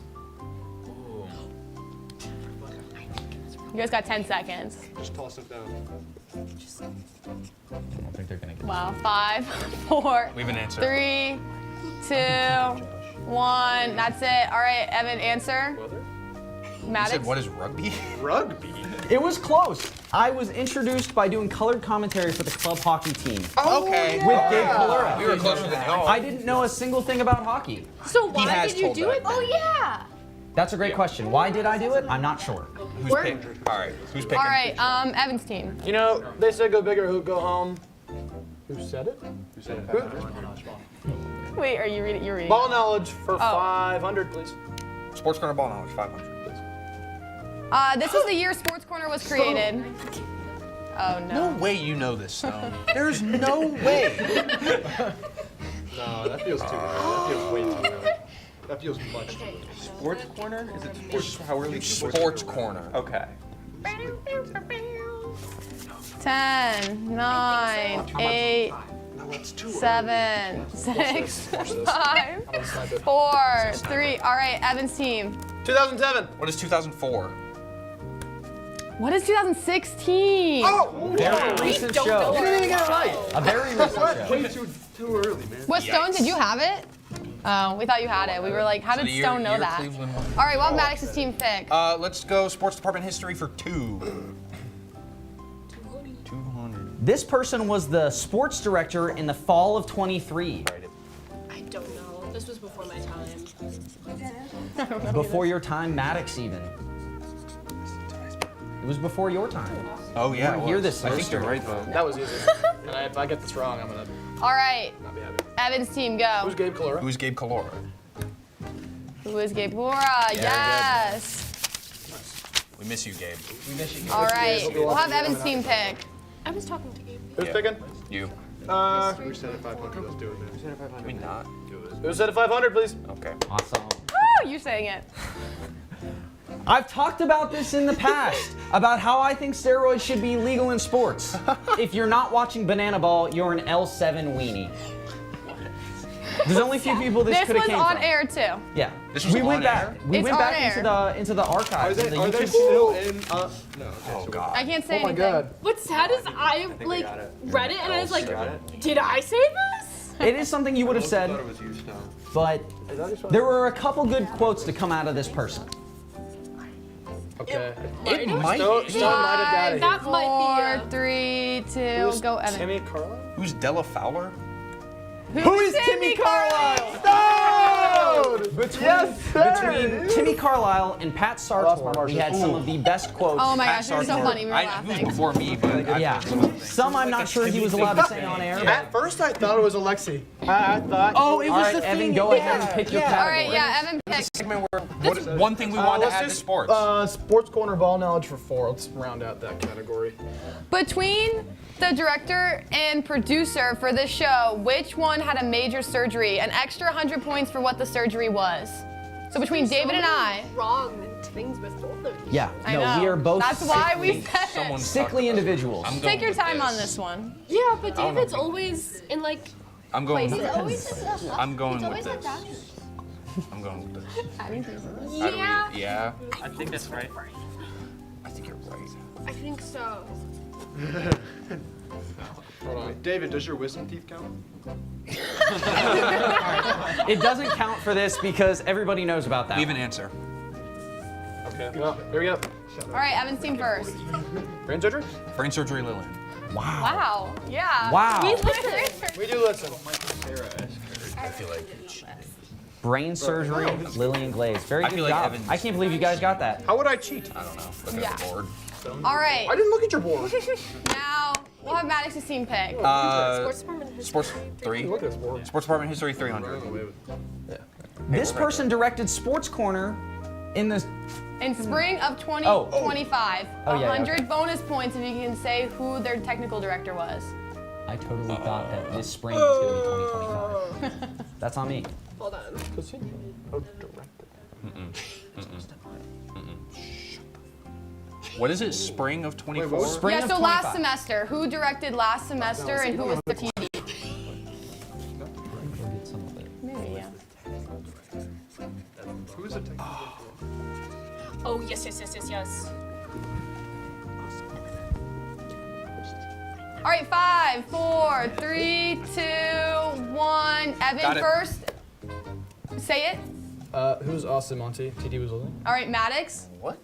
You guys got 10 seconds. Just toss it down. I don't think they're gonna get Wow, 5, 4, We have an answer. 3, 2, 1. That's it. All right, Evan, answer. You Maddox. said what is rugby? Rugby. It was close. I was introduced by doing colored commentary for the club hockey team. Okay. With Gabe Colora. We were closer than y'all. I didn't know a single thing about hockey. So why did you do it? Oh, yeah. That's a great question. Why did I do it? I'm not sure. Who's picking? All right. Who's picking? All right, Evan's team. You know, they said go big or go home. Who said it? Who said it? Wait, are you reading? You're reading. Ball knowledge for 500, please. SportsCorner ball knowledge 500, please. This was the year SportsCorner was created. Oh, no. No way you know this, Stone. There's no way. No, that feels too early. That feels way too early. That feels much too early. SportsCorner? Is it sports? How early? SportsCorner. Okay. 10, 9, 8, 7, 6, 5, 4, 3. All right, Evan's team. 2007. What is 2004? What is 2016? Oh! Very recent show. You didn't even get it right. A very recent show. Way too early, man. What, Stone, did you have it? Oh, we thought you had it. We were like, how did Stone know that? All right, well, Maddox's team pick. Let's go sports department history for 2. 200. This person was the sports director in the fall of 23. I don't know. This was before my time. Before your time, Maddox even. It was before your time. Oh yeah. You hear this? I think you're right though. That was easy. And if I get this wrong, I'm gonna All right, not be happy. Evan's team, go. Who's Gabe Colora? Who's Gabe Colora? Who is Gabe Colora? Yes. We miss you, Gabe. We miss you. All right, we'll have Evan's team pick. I was talking to Gabe. Who's picking? You. We said it 500. Let's do it, man. We said it 500. We not. Who said it 500, please? Okay. Awesome. Woo, you're saying it. I've talked about this in the past, about how I think steroids should be legal in sports. If you're not watching Banana Ball, you're an L7 weenie. There's only a few people this could have was came on from. air too. Yeah. This was we went on back. air? We It's went on back air. into the archives. Are of the they YouTube still in? No. Oh God. I can't say Oh my anything. God. What's sad is I like got it. read it and I was like, did I say this? It is something you would have said, it was you, Stone. but there were a couple good quotes to come out of this person. Okay. It might. Stone might have got it. That might be 4, 3, 2, Who's go Evan. Timmy Carlin? Who's Della Fowler? Who is Timmy Carlisle? Between Timmy Carlisle and Pat Sartor, we had some of the best quotes. Oh my gosh, it was so funny. We were Who's laughing. before me, but Yeah. Some I'm not sure he was allowed to say on air. At first, I thought it was Alexi. I thought. Oh, it was the thing. Evan, go ahead and pick your All category. right, yeah, Evan pick. what is one thing we want to add to sports? Sports Corner ball knowledge for 4. Let's round out that category. Between the director and producer for this show, which one had a major surgery? An extra 100 points for what the surgery was. So between David and I. Wrong things with both of you. Yeah, I no, know. we are both That's why we said it. sickly individuals. Take your time on this one. Yeah, but David's always in like I'm going. places. I'm going He's with always like this. that. I'm going with this. Yeah. Yeah. I think that's right. I think you're right. I think so. Hold on. David, does your wisdom teeth count? It doesn't count for this because everybody knows about that. Leave an answer. Okay. Well, here we go. All right, Evan's team first. Brain surgery? Brain surgery, Lillian. Wow. Wow. Yeah. Wow. We listen. We do listen. I feel like. Brain surgery, Lillian Glaze. Very good feel like job. Evan's- I can't believe you guys got that. How would I cheat? I don't know. Look at Yeah. the board. All right. I didn't look at your board. Now we'll have Maddox's team pick. Sports department history. Sports 3. Look at this board. Sports department history 300. This person directed Sports Corner in the. In spring of 2025, Oh, yeah, 100 bonus points if you can say who their technical director was. I totally thought that this spring was going to be 2025. That's on me. Hold on. What is it? Spring of 24? Spring Yeah, of so 25. last semester. Who directed last semester and who was the TD? Maybe, yeah. Who's a technical? Oh, yes. All right, 5, 4, 3, 2, 1. Evan Got it. first. Say it. Who's Austin Monty? TD was Lillian? All right, Maddox. What?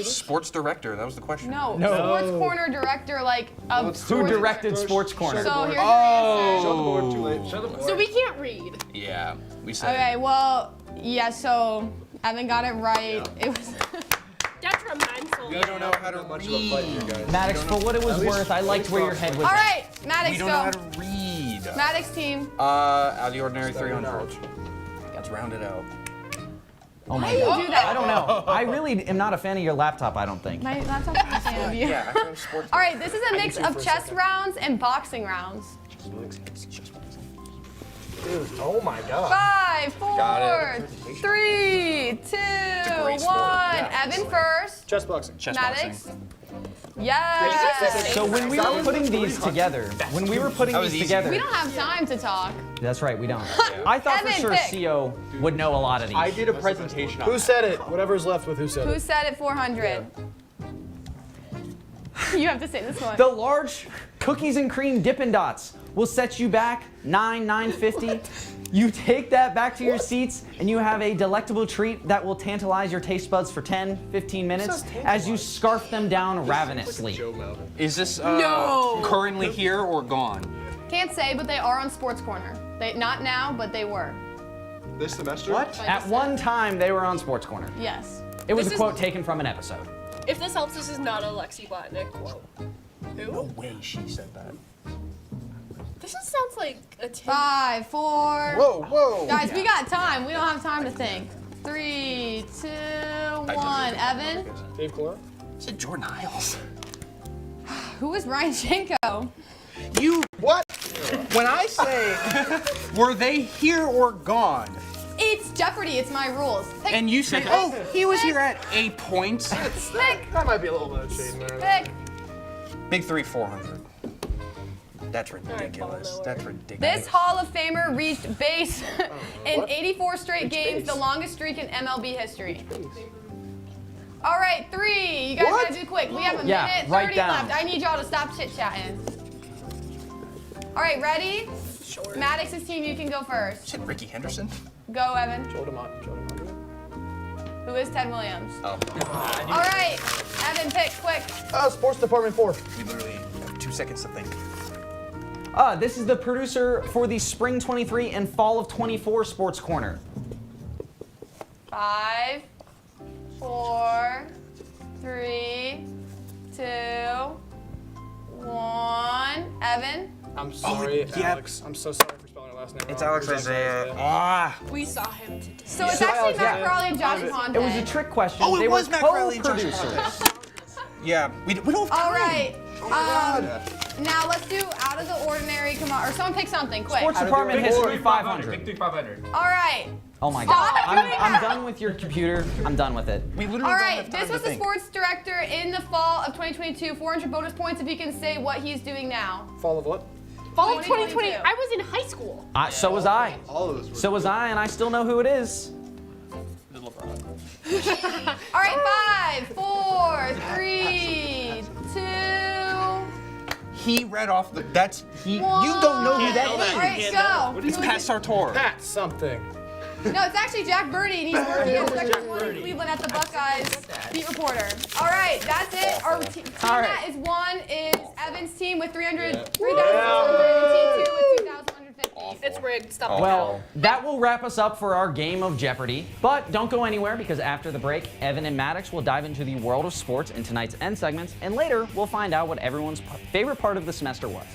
Sports director. That was the question. No. Sports Corner director, like of Who sports. directed Sports Corner? So here's your answer. Show the board too late. Show the board. So we can't read. Yeah. We said. Okay, well, yeah. So Evan got it right. It was. Detrimental. You don't know how to Much of a fight, you guys. Maddox, for what it was worth, I liked where your head was All at. right, Maddox, We don't know how to read. Maddox team. Out of the ordinary 300. Let's round it out. Oh my Why do you god. do that? I don't know. I really am not a fan of your laptop, I don't think. My laptop's not a fan of you. Yeah, I found sports. All right, this is a mix of chess rounds and boxing rounds. Dude, oh my god. 5, 4, Got it. 3, 2, 1. great sport. Yeah. Evan first. Chess boxing. Chess Maddox. boxing. Yes. So when we were putting these together, we don't have time to talk. That's right, we don't. I thought Evan, for sure pick. CO would know a lot of these. I did a presentation on Who said it? Whatever's left with who said Who it. said it 400? You have to say this one. The large cookies and cream Dippin' Dots will set you back $9.50. You take that back to your seats and you have a delectable treat that will tantalize your taste buds for 10, 15 minutes as you scarf them down ravenously. Is this No. currently here or gone? Can't say, but they are on Sports Corner. They not now, but they were. This semester? What? At one time, they were on Sports Corner. Yes. It was This a is- quote taken from an episode. If this helps, this is not a Lexi Blatnick quote. Who? No way she said that. This just sounds like a 5, 4. Whoa. Guys, we got time. We don't have time to think. 3, 2, 1. Evan. Dave Cora? I said Jordan Hiles. Who was Ryan Shenko? You. What? When I say, were they here or gone? It's Jeopardy. It's my rules. Pick. And you said, oh, he was here at 8 points. Pick. That might be a little bit of shade in there. Pick. Big 3, 400. That's ridiculous. That's ridiculous. This Hall of Famer reached base in 84 straight games, the longest streak in MLB history. All right, 3. You guys gotta do quick. We have a minute 30 left. I need y'all to stop chit-chatting. All right, ready? Sure. Maddox's team, you can go first. Shit, Ricky Henderson? Go, Evan. Joe DeMont. Who is Ted Williams? Oh. All right, Evan, pick quick. Sports Department 4. We literally have 2 seconds to think. This is the producer for the Spring 23 and Fall of 24 Sports Corner. 5, 4, 3, 2, 1. Evan? I'm sorry, Alex. I'm so sorry for spelling your last name wrong. It's Alex Isaiah. We saw him today. So it's actually Matt Crowley and Josh Ponte. It was a trick question. Oh, it they was were Matt Crowley and Josh co-producers. Yeah, we don't have time. All right. Oh my God. Now let's do out of the ordinary. Come on, or someone pick something quick. Sports Department History 500. Big 3 500. All right. Oh my Stop God. doing I'm that. done with your computer. I'm done with it. We literally All don't right. have time This was to the think. sports director in the fall of 2022. 400 bonus points if you can say what he's doing now. Fall of what? Fall of 2020. I was in high school. So was I. All of us were. So was I, and I still know who it is. All right. 5, 4, 3, 2. He read off the. That's he. One. You don't know who that is. All right, go. It's Pat Sartor. Pat something. No, it's actually Jack Birdie, and he's working at Section 1 in Cleveland at the Buckeyes beat reporter. All right, that's it. Our team that is 1 is Evan's team with 3,600 and team 2 with 2,150. It's rigged. Stop it. Well, that will wrap us up for our game of Jeopardy. But don't go anywhere, because after the break, Evan and Maddox will dive into the world of sports in tonight's end segments, and later we'll find out what everyone's favorite part of the semester was.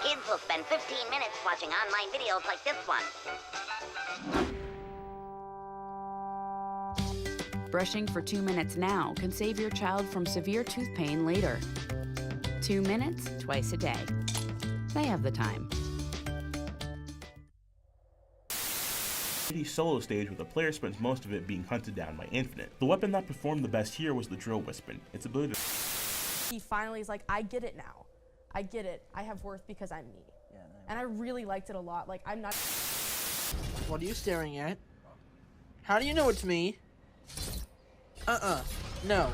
Kids will spend 15 minutes watching online videos like this one. Brushing for 2 minutes now can save your child from severe tooth pain later. 2 minutes, twice a day. They have the time. Solo stage where the player spends most of it being hunted down by Infinite. The weapon that performed the best here was the Drill Wispen. Its ability to... He finally is like, I get it now. I get it. I have worth because I'm me. And I really liked it a lot. Like, I'm not... What are you staring at? How do you know it's me? No.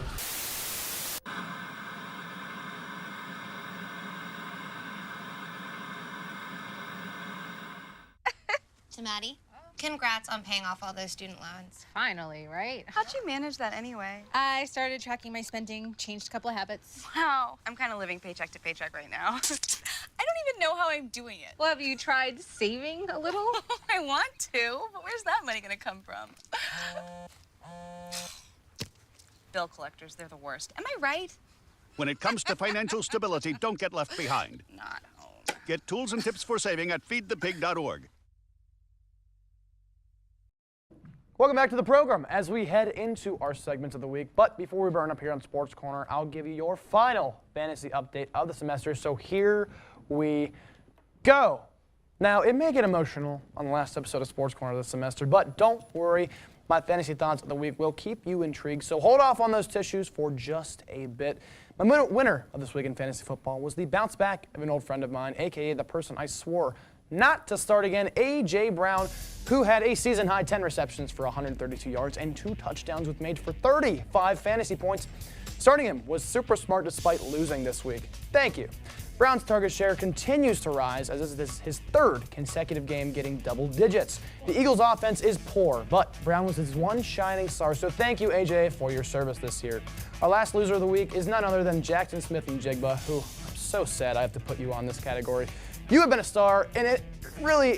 To Maddie, congrats on paying off all those student loans. Finally, right? How'd you manage that anyway? I started tracking my spending, changed a couple of habits. Wow, I'm kind of living paycheck to paycheck right now. I don't even know how I'm doing it. Well, have you tried saving a little? I want to, but where's that money gonna come from? Bill collectors, they're the worst. Am I right? When it comes to financial stability, don't get left behind. Not home. Get tools and tips for saving at feedthepig.org. Welcome back to the program as we head into our segments of the week. But before we burn up here on Sports Corner, I'll give you your final fantasy update of the semester. So here we go. Now, it may get emotional on the last episode of Sports Corner this semester, but don't worry. My fantasy thoughts of the week will keep you intrigued. So hold off on those tissues for just a bit. My winner of this week in fantasy football was the bounce back of an old friend of mine, a.k.a. the person I swore not to start again, A.J. Brown, who had a season-high 10 receptions for 132 yards and 2 touchdowns, which made for 35 fantasy points. Starting him was super smart despite losing this week. Thank you. Brown's target share continues to rise as this is his 3rd consecutive game getting double digits. The Eagles' offense is poor, but Brown was his one shining star, so thank you, AJ, for your service this year. Our last loser of the week is none other than Jackson Smith and Jigba, who I'm so sad I have to put you on this category. You have been a star, and it really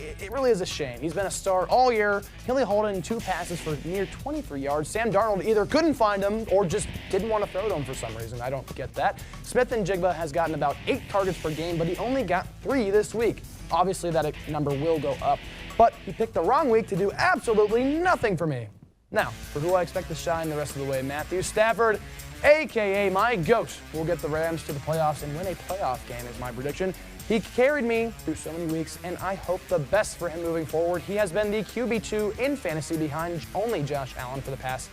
is a shame. He's been a star all year. He only hauled in 2 passes for near 23 yards. Sam Darnold either couldn't find him or just didn't want to throw to him for some reason. I don't get that. Smith and Jigba has gotten about 8 targets per game, but he only got 3 this week. Obviously, that number will go up, but he picked the wrong week to do absolutely nothing for me. Now, for who I expect to shine the rest of the way, Matthew Stafford, a.k.a. my GOAT, will get the Rams to the playoffs and win a playoff game is my prediction. He carried me through so many weeks, and I hope the best for him moving forward. He has been the QB2 in fantasy behind only Josh Allen for the past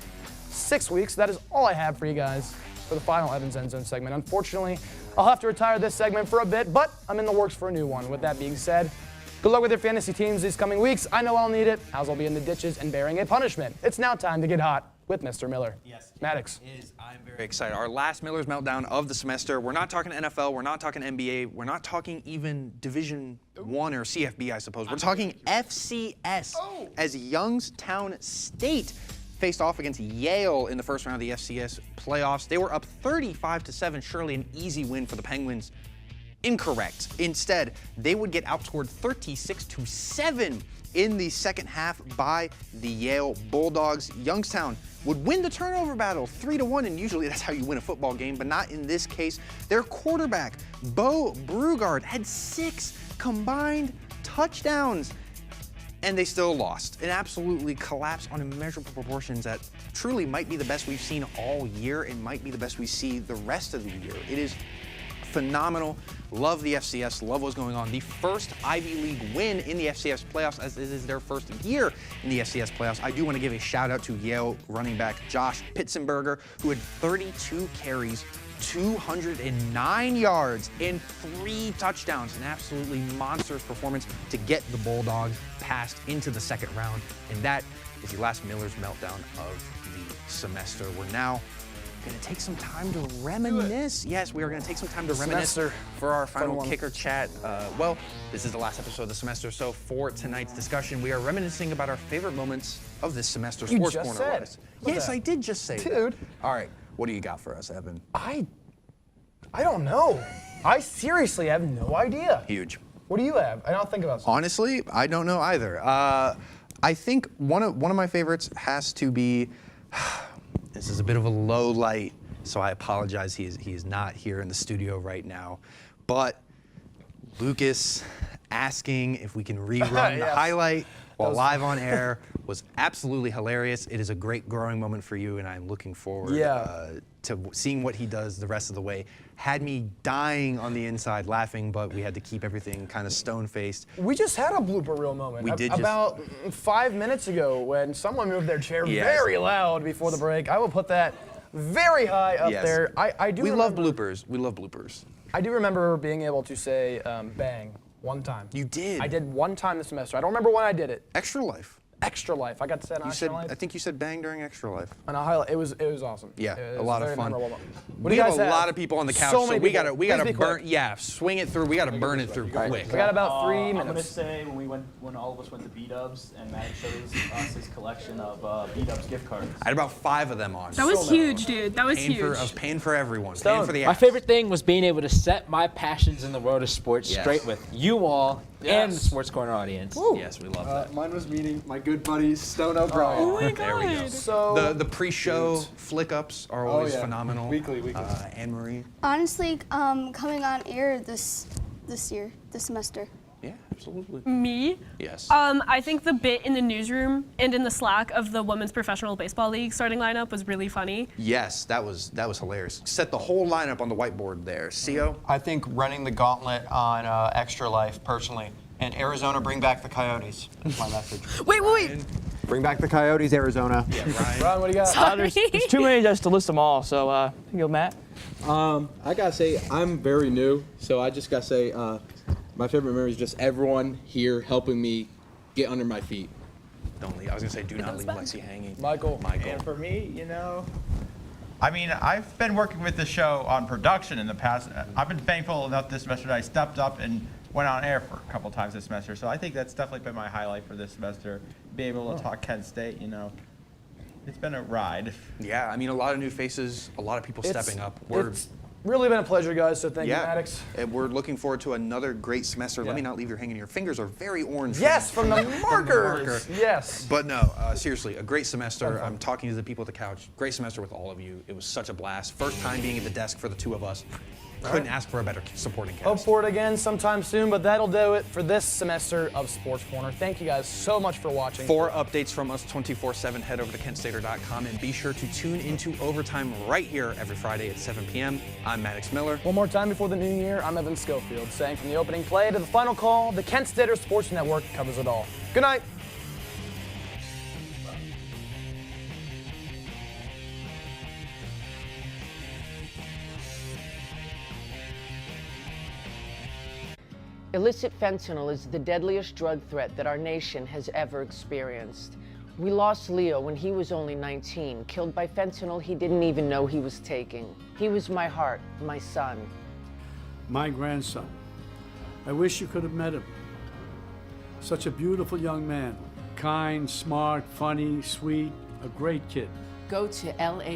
6 weeks. That is all I have for you guys for the final Evans End Zone segment. Unfortunately, I'll have to retire this segment for a bit, but I'm in the works for a new one. With that being said, good luck with your fantasy teams these coming weeks. I know I'll need it, as I'll be in the ditches and bearing a punishment. It's now time to get hot with Mr. Miller. Yes. Maddox. I'm very excited. Our last Miller's Meltdown of the semester. We're not talking NFL. We're not talking NBA. We're not talking even Division I or CFB, I suppose. We're talking FCS as Youngstown State faced off against Yale in the first round of the FCS playoffs. They were up 35-7, surely an easy win for the Penguins. Incorrect. Instead, they would get outscored 36-7 in the second half by the Yale Bulldogs. Youngstown would win the turnover battle 3-1, and usually that's how you win a football game, but not in this case. Their quarterback, Bo Brugard, had 6 combined touchdowns, and they still lost. An absolutely collapse on immeasurable proportions that truly might be the best we've seen all year and might be the best we see the rest of the year. It is phenomenal. Love the FCS, love what's going on. The first Ivy League win in the FCS playoffs, as this is their first year in the FCS playoffs. I do want to give a shout out to Yale running back Josh Pitzenberger, who had 32 carries, 209 yards, and 3 touchdowns. An absolutely monstrous performance to get the Bulldogs passed into the second round. And that is the last Miller's Meltdown of the semester. We're now going to take some time to reminisce. Yes, we are going to take some time to reminisce for our final kicker chat. Well, this is the last episode of the semester, so for tonight's discussion, we are reminiscing about our favorite moments of this semester. You Sports just Corner said. wise. Yes, I did just say Dude. that. All right, what do you got for us, Evan? I don't know. I seriously have no idea. Huge. What do you have? I don't think about something. Honestly, I don't know either. I think one of my favorites has to be. This is a bit of a low light, so I apologize. He is not here in the studio right now. But Lucas asking if we can rerun the highlight while live on air was absolutely hilarious. It is a great growing moment for you, and I'm looking forward to seeing what he does the rest of the way. Had me dying on the inside laughing, but we had to keep everything kind of stone-faced. We just had a blooper reel moment. We did about 5 minutes ago when someone moved their chair very loud before the break. I will put that very high up there. We love bloopers. We love bloopers. I do remember being able to say bang one time. You did? I did one time this semester. I don't remember when I did it. Extra Life. Extra Life. I got to say it on Extra Life. I think you said bang during Extra Life. On a highlight. It was awesome. Yeah, it was a lot of fun. We have a lot of people on the couch, so we gotta be burn. quick. Yeah, swing it through. We gotta burn it through quick. We got about 3 minutes. I'm gonna say when all of us went to B-Dubs and Matt shows us his collection of B-Dubs gift cards. I had about 5 of them on. That was huge, dude. That was huge. I was paying for everyone. Paying for the My apps. favorite thing was being able to set my passions in the world of sports straight with you all and the Sports Corner audience. Yes, we love that. Mine was meeting my good buddy Stone O'Brien. Oh my There we go. God. So the pre-show flick-ups are always phenomenal. Weekly. Anne-Marie. Honestly, coming on air this semester. Yeah, absolutely. Me? Yes. I think the bit in the newsroom and in the Slack of the Women's Professional Baseball League starting lineup was really funny. Yes, that was hilarious. Set the whole lineup on the whiteboard there. CO? I think running the gauntlet on Extra Life, personally. And Arizona, bring back the Coyotes. That's my message. Wait. Bring back the Coyotes, Arizona. Yeah, Ryan. Ron, what do you got? Sorry. There's too many just to list them all, so you go, Matt. I gotta say, I'm very new, so I just gotta say, my favorite memory is just everyone here helping me get under my feet. Don't leave. I was gonna say, do not leave Lexi hanging. Michael. And for me, I mean, I've been working with the show on production in the past. I've been thankful enough this semester that I stepped up and went on air for a couple times this semester. So I think that's definitely been my highlight for this semester. Being able to talk Kent State, it's been a ride. Yeah, I mean, a lot of new faces, a lot of people stepping up. It's really been a pleasure, guys, so thank you, Maddox. And we're looking forward to another great semester. Let me not leave you hanging. Your fingers are very orange. Yes, from the markers. Yes. But no, seriously, a great semester. I'm talking to the people at the couch. Great semester with all of you. It was such a blast. First time being at the desk for the two of us. Couldn't ask for a better supporting cast. Hope for it again sometime soon, but that'll do it for this semester of Sports Corner. Thank you guys so much for watching. For updates from us 24/7, head over to kentstater.com and be sure to tune into Overtime right here every Friday at 7 p.m. I'm Maddox Miller. One more time before the new year, I'm Evan Schofield, saying from the opening play to the final call, the Kent Stater Sports Network covers it all. Good night. Illicit fentanyl is the deadliest drug threat that our nation has ever experienced. We lost Leo when he was only 19, killed by fentanyl he didn't even know he was taking. He was my heart, my son. My grandson. I wish you could have met him. Such a beautiful young man. Kind, smart, funny, sweet, a great kid. Go to LA